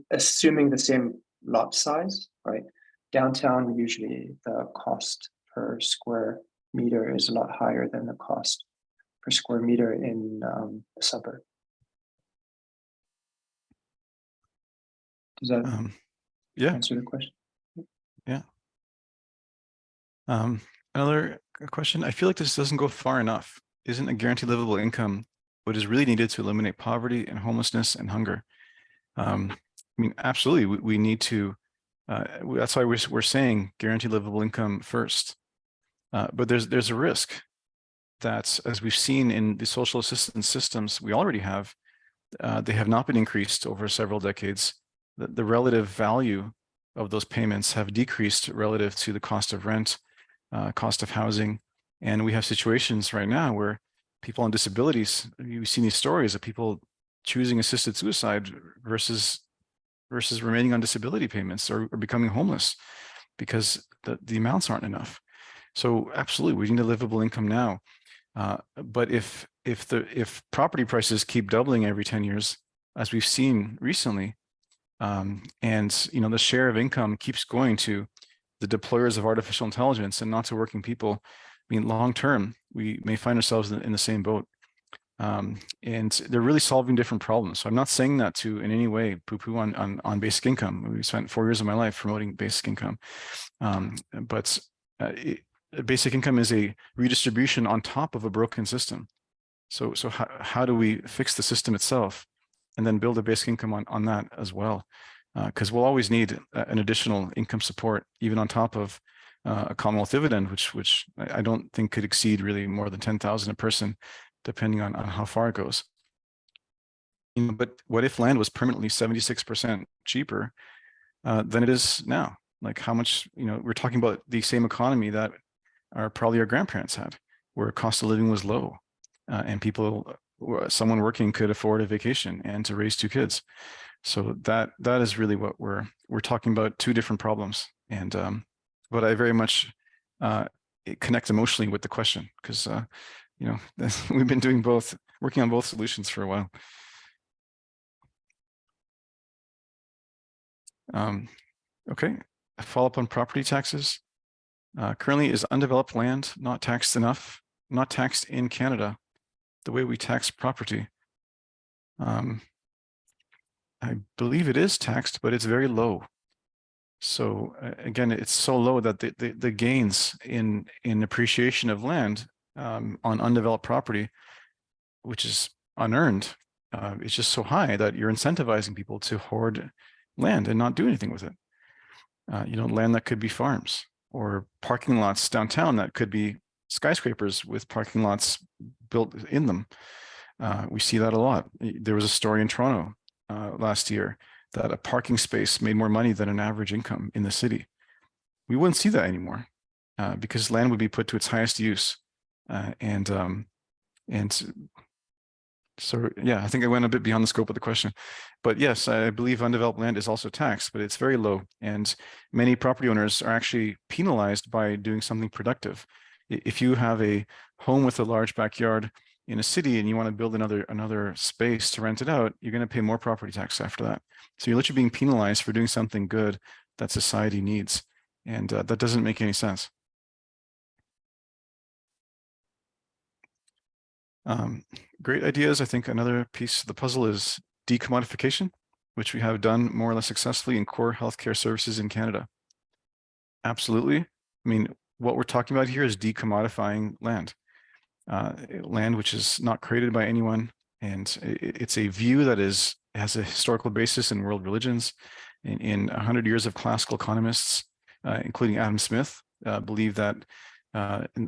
assuming the same lot size, right? Downtown, usually the cost per square meter is a lot higher than the cost per square meter in a suburb. Does that Yeah. answer the question? Yeah. Another question. I feel like this doesn't go far enough. Isn't a guaranteed livable income what is really needed to eliminate poverty and homelessness and hunger? I mean, absolutely, we need to. That's why we're saying guaranteed livable income first. But there's a risk that, as we've seen in the social assistance systems we already have, they have not been increased over several decades. The relative value of those payments have decreased relative to the cost of rent, cost of housing. And we have situations right now where people on disabilities, you've seen these stories of people choosing assisted suicide versus remaining on disability payments or becoming homeless because the amounts aren't enough. So absolutely, we need a livable income now. But if property prices keep doubling every 10 years, as we've seen recently, and the share of income keeps going to the deployers of artificial intelligence and not to working people, I mean, long term, we may find ourselves in the same boat. And they're really solving different problems. So I'm not saying that to in any way poo-poo on basic income. We spent 4 years of my life promoting basic income. But basic income is a redistribution on top of a broken system. So how do we fix the system itself and then build a basic income on that as well? Because we'll always need an additional income support, even on top of a Commonwealth dividend, which I don't think could exceed really more than 10,000 a person, depending on how far it goes. But what if land was permanently 76% cheaper than it is now? Like how much, we're talking about the same economy that probably our grandparents had, where cost of living was low, and someone working could afford a vacation and to raise 2 kids. So that is really what we're talking about, 2 different problems. And but I very much connect emotionally with the question because we've been doing both, working on both solutions for a while. Okay, a follow-up on property taxes. Currently, is undeveloped land not taxed in Canada the way we tax property? I believe it is taxed, but it's very low. So again, it's so low that the gains in appreciation of land on undeveloped property, which is unearned, it's just so high that you're incentivizing people to hoard land and not do anything with it. Land that could be farms or parking lots downtown that could be skyscrapers with parking lots built in them. We see that a lot. There was a story in Toronto last year that a parking space made more money than an average income in the city. We wouldn't see that anymore because land would be put to its highest use. And so, yeah, I think I went a bit beyond the scope of the question. But yes, I believe undeveloped land is also taxed, but it's very low. And many property owners are actually penalized by doing something productive. If you have a home with a large backyard in a city and you want to build another space to rent it out, you're going to pay more property tax after that. So you're literally being penalized for doing something good that society needs. And that doesn't make any sense. Great ideas. I think another piece of the puzzle is decommodification, which we have done more or less successfully in core healthcare services in Canada. Absolutely. I mean, what we're talking about here is decommodifying land. Land which is not created by anyone, and it's a view that has a historical basis in world religions. In 100 years of classical economists, including Adam Smith, believe that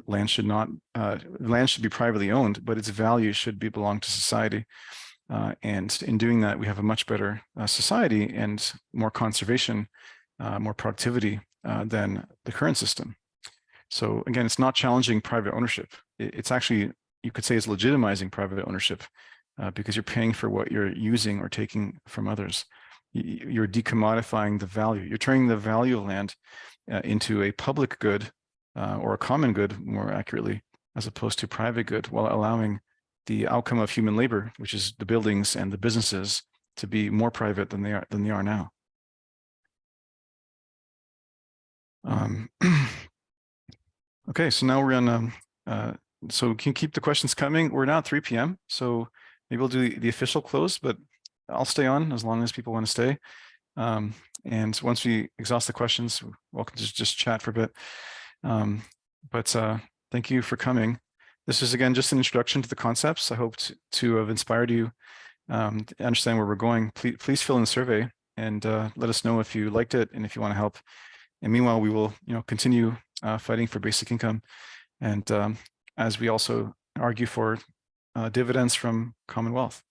land should be privately owned, but its value should belong to society. And in doing that, we have a much better society and more conservation, more productivity than the current system. So again, it's not challenging private ownership. It's actually, you could say, it's legitimizing private ownership because you're paying for what you're using or taking from others. You're decommodifying the value. You're turning the value of land into a public good or a common good, more accurately, as opposed to private good, while allowing the outcome of human labor, which is the buildings and the businesses, to be more private than they are now. Okay, so now we're on so we can keep the questions coming. We're now at 3 p.m. So maybe we'll do the official close, but I'll stay on as long as people want to stay. And once we exhaust the questions, we're welcome to just chat for a bit. But thank you for coming. This is, again, just an introduction to the concepts. I hope to have inspired you to understand where we're going. Please fill in the survey and let us know if you liked it and if you want to help. And meanwhile, we will continue fighting for basic income. And as we also argue for dividends from Commonwealth.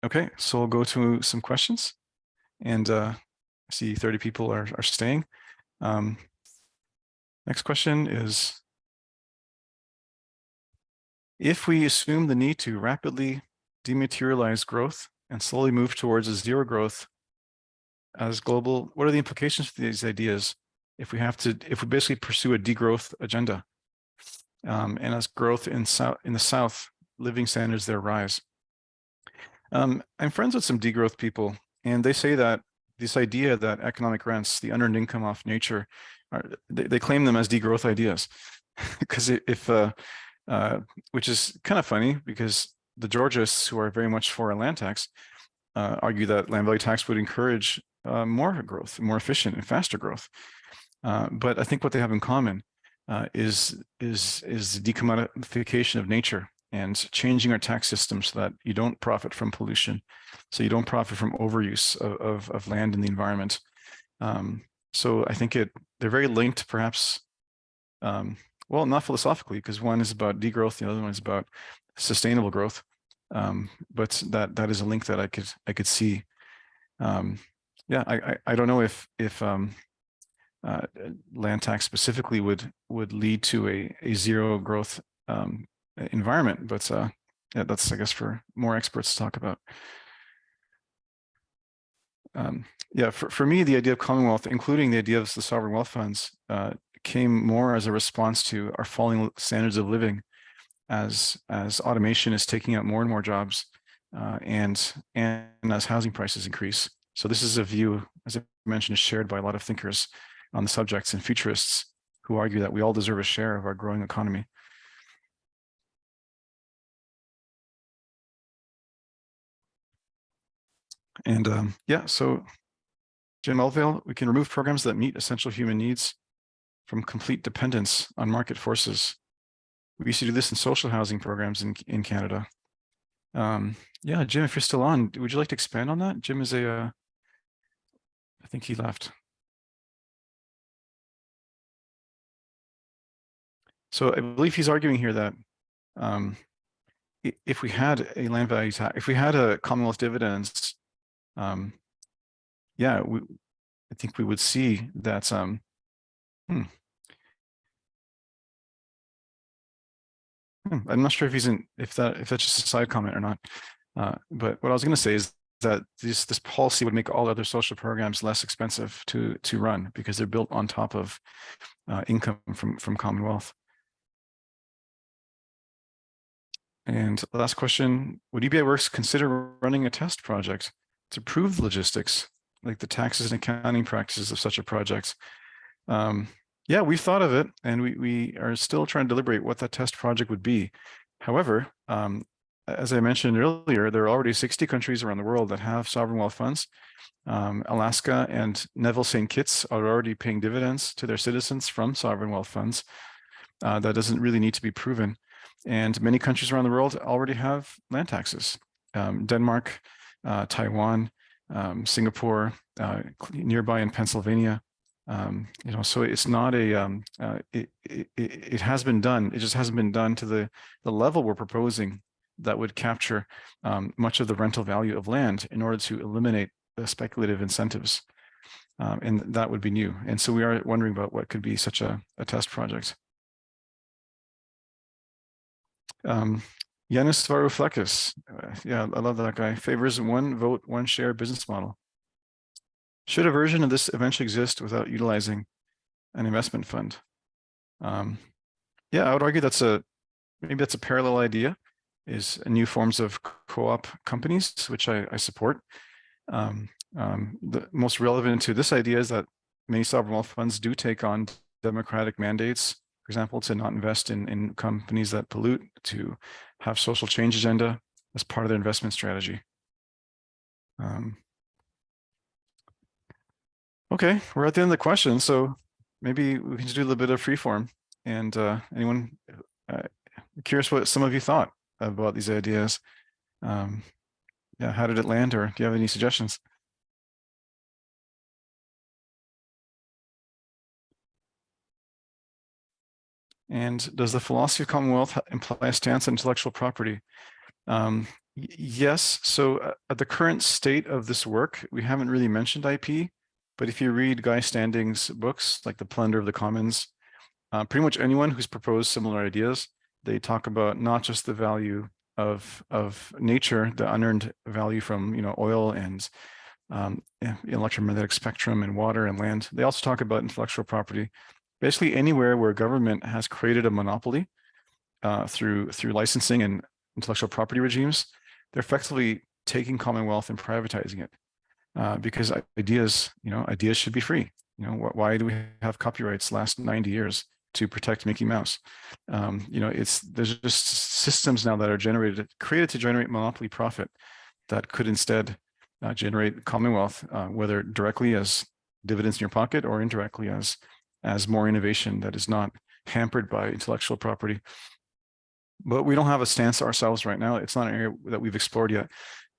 Okay, so we'll go to some questions. And I see 30 people are staying. Next question is, if we assume the need to rapidly dematerialize growth and slowly move towards a zero growth as global, what are the implications for these ideas if we basically pursue a degrowth agenda? And as growth in the South, living standards there rise. I'm friends with some degrowth people, and they say that this idea that economic rents, the unearned income off nature, they claim them as degrowth ideas. Because which is kind of funny, because the Georgists, who are very much for a land tax, argue that land value tax would encourage more growth, more efficient and faster growth. But I think what they have in common is the decommodification of nature and changing our tax system so that you don't profit from pollution, so you don't profit from overuse of land in the environment. So I think they're very linked, perhaps. Well, not philosophically, because one is about degrowth, the other one is about sustainable growth. But that is a link that I could see. Yeah, I don't know if land tax specifically would lead to a zero growth environment, but yeah, that's, I guess, for more experts to talk about. Yeah, for me, the idea of Commonwealth, including the idea of the sovereign wealth funds, came more as a response to our falling standards of living, as automation is taking out more and more jobs, and as housing prices increase. So this is a view, as I mentioned, is shared by a lot of thinkers on the subjects and futurists who argue that we all deserve a share of our growing economy. And yeah, so Jim Melville, we can remove programs that meet essential human needs from complete dependence on market forces. We used to do this in social housing programs in Canada. Yeah, Jim, if you're still on, would you like to expand on that? Jim is I think he left. So I believe he's arguing here that if we had a land value tax, if we had a Commonwealth dividends, yeah, I think we would see that. I'm not sure if that's just a side comment or not. But what I was going to say is that this policy would make all other social programs less expensive to run, because they're built on top of income from Commonwealth. And last question, would EBA Works consider running a test project to prove the logistics, like the taxes and accounting practices of such a project? Yeah, we've thought of it, and we are still trying to deliberate what that test project would be. However, as I mentioned earlier, there are already 60 countries around the world that have sovereign wealth funds. Alaska and Neville St. Kitts are already paying dividends to their citizens from sovereign wealth funds. That doesn't really need to be proven. And many countries around the world already have land taxes. Denmark, Taiwan, Singapore, nearby in Pennsylvania. So it's not it has been done. It just hasn't been done to the level we're proposing that would capture much of the rental value of land in order to eliminate the speculative incentives. And that would be new. And so we are wondering about what could be such a test project. Yanis Varoufakis, yeah, I love that guy. Favors one vote, one share business model. Should a version of this eventually exist without utilizing an investment fund? Yeah, I would argue maybe that's a parallel idea, is new forms of co-op companies, which I support. The most relevant to this idea is that many sovereign wealth funds do take on democratic mandates, for example, to not invest in companies that pollute, to have social change agenda as part of their investment strategy. Okay, we're at the end of the question, so maybe we can just do a little bit of freeform. And anyone curious what some of you thought about these ideas? Yeah, how did it land, or do you have any suggestions? And does the philosophy of Commonwealth imply a stance on intellectual property? Yes. So at the current state of this work, we haven't really mentioned IP, but if you read Guy Standing's books, like The Plunder of the Commons, pretty much anyone who's proposed similar ideas, they talk about not just the value of nature, the unearned value from oil and electromagnetic spectrum and water and land. They also talk about intellectual property. Basically, anywhere where government has created a monopoly through licensing and intellectual property regimes, they're effectively taking Commonwealth and privatizing it, because ideas should be free. Why do we have copyrights last 90 years to protect Mickey Mouse? There's just systems now that are created to generate monopoly profit that could instead generate Commonwealth, whether directly as dividends in your pocket or indirectly as more innovation that is not hampered by intellectual property. But we don't have a stance ourselves right now. It's not an area that we've explored yet.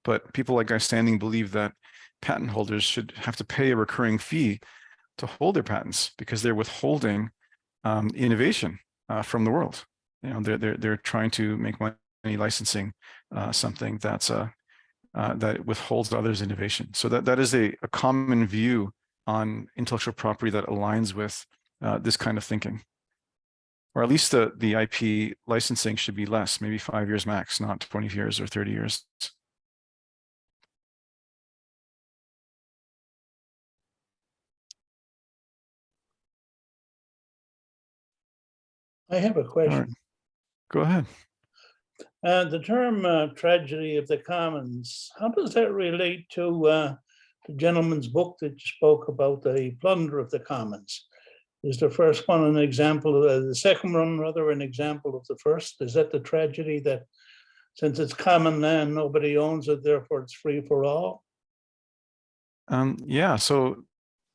But people like Guy Standing believe that patent holders should have to pay a recurring fee to hold their patents because they're withholding innovation from the world. They're trying to make money licensing something that withholds others' innovation. So that is a common view on intellectual property that aligns with this kind of thinking. Or at least the IP licensing should be less, maybe 5 years max, not 20 years or 30 years. I have a question. All right. Go ahead. The term tragedy of the commons, how does that relate to the gentleman's book that you spoke about, the plunder of the commons? Is the first one an example of the second one, rather, an example of the first? Is that the tragedy that since it's common land, nobody owns it, therefore it's free for all? Yeah, so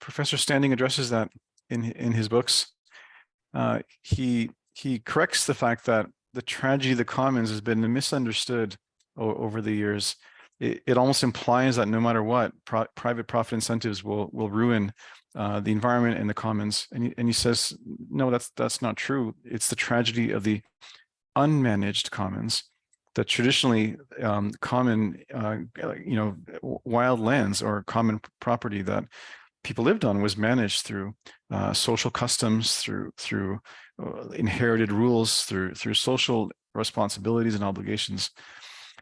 Professor Standing addresses that in his books. He corrects the fact that the tragedy of the commons has been misunderstood over the years. It almost implies that no matter what, private profit incentives will ruin the environment and the commons. And he says, no, that's not true. It's the tragedy of the unmanaged commons, that traditionally common, wild lands or common property that people lived on was managed through social customs, through inherited rules, through social responsibilities and obligations.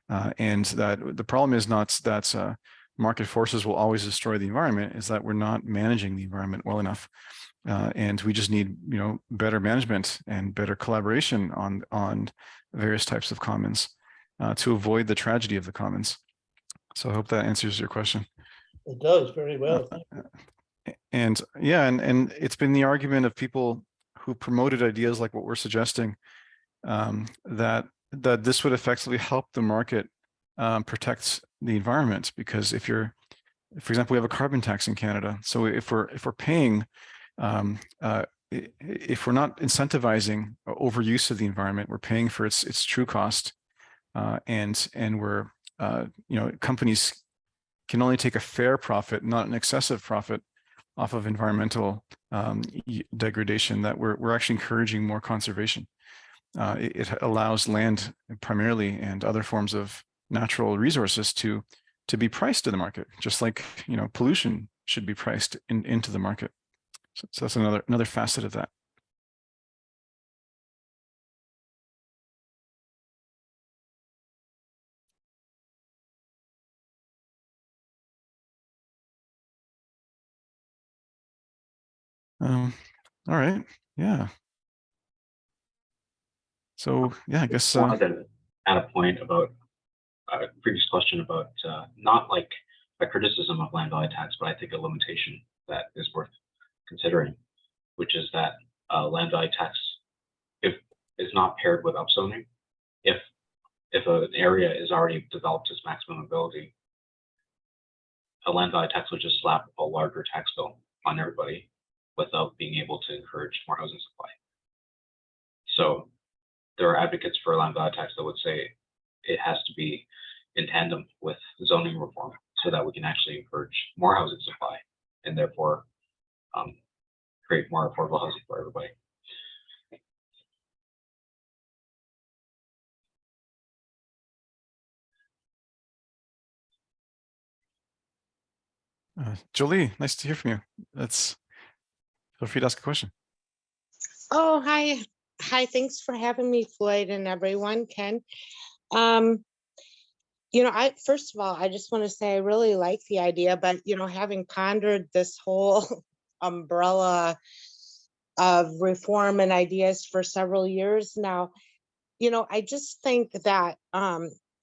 And that the problem is not that market forces will always destroy the environment, is that we're not managing the environment well enough. And we just need, better management and better collaboration on various types of commons to avoid the tragedy of the commons. So I hope that answers your question. It does very well. And yeah, and it's been the argument of people who promoted ideas like what we're suggesting, that this would effectively help the market protect the environment. Because for example, we have a carbon tax in Canada. So if we're paying, if we're not incentivizing overuse of the environment, we're paying for its true cost, and we're companies can only take a fair profit, not an excessive profit, off of environmental degradation, that we're actually encouraging more conservation. It allows land primarily and other forms of natural resources to be priced in the market, just like pollution should be priced into the market. So that's another facet of that. All right. Yeah. So yeah, I guess. I wanted to add a point about a previous question about not like a criticism of land value tax, but I think a limitation that is worth considering, which is that land value tax, if is not paired with upzoning, if an area is already developed to its maximum ability, a land value tax would just slap a larger tax bill on everybody without being able to encourage more housing supply. So there are advocates for a land value tax that would say it has to be in tandem with zoning reform so that we can actually encourage more housing supply and therefore create more affordable housing for everybody. Jolie, nice to hear from you. Feel free to ask a question. Oh, hi. Hi, thanks for having me, Floyd, and everyone, Ken. First of all, I just want to say I really like the idea, but, having pondered this whole umbrella of reform and ideas for several years now, I just think that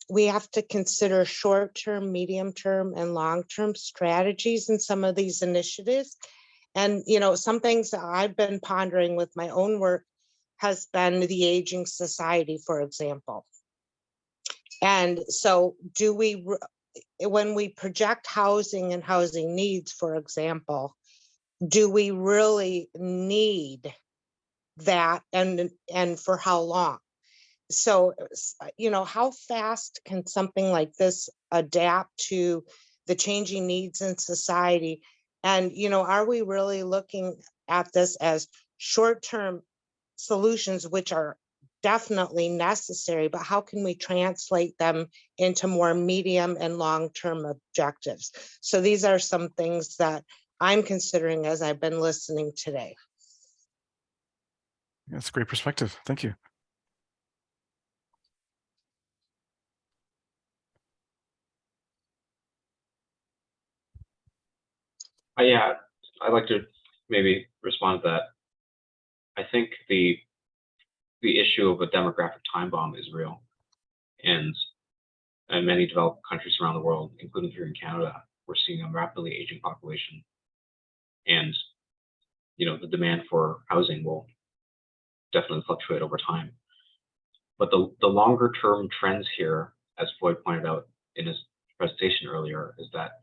we have to consider short-term, medium-term, and long-term strategies in some of these initiatives. And, some things that I've been pondering with my own work has been the aging society, for example. And so when we project housing and housing needs, for example, do we really need that and for how long? So, how fast can something like this adapt to the changing needs in society? And, are we really looking at this as short-term solutions, which are definitely necessary, but how can we translate them into more medium and long-term objectives? So these are some things that I'm considering as I've been listening today. That's a great perspective. Thank you. Yeah, I'd like to maybe respond to that. I think the issue of a demographic time bomb is real, and in many developed countries around the world, including here in Canada, we're seeing a rapidly aging population, and the demand for housing will definitely fluctuate over time. But the longer term trends here, as Floyd pointed out in his presentation earlier, is that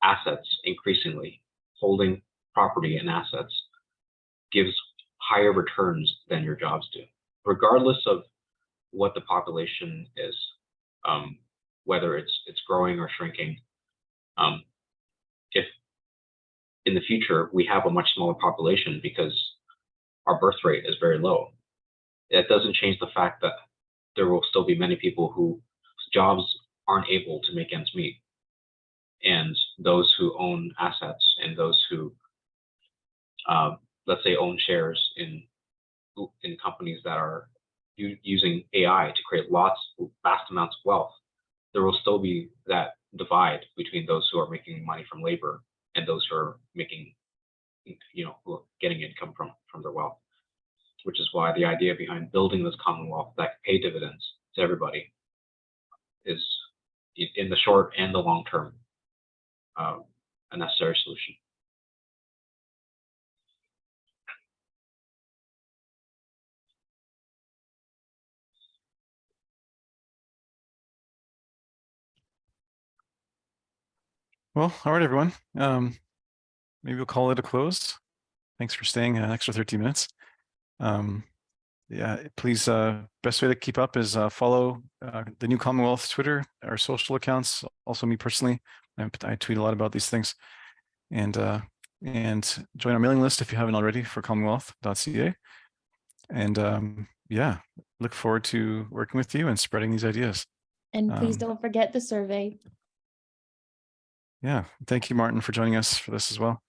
assets, increasingly holding property and assets, gives higher returns than your jobs do, regardless of what the population is, whether it's growing or shrinking. If in the future we have a much smaller population because our birth rate is very low, it doesn't change the fact that there will still be many people whose jobs aren't able to make ends meet. And those who own assets and those who, let's say, own shares in companies that are using AI to create vast amounts of wealth, there will still be that divide between those who are making money from labor and those who are making, who are getting income from their wealth. Which is why the idea behind building this commonwealth that can pay dividends to everybody is, in the short and the long term, a necessary solution. Well, all right, everyone. Maybe we'll call it a close. Thanks for staying an extra 13 minutes. Yeah, please, best way to keep up is follow the New Commonwealth Twitter, our social accounts, also me personally. I tweet a lot about these things. And join our mailing list if you haven't already for commonwealth.ca. And yeah, look forward to working with you and spreading these ideas. And please don't forget the survey. Yeah, thank you, Martin, for joining us for this as well.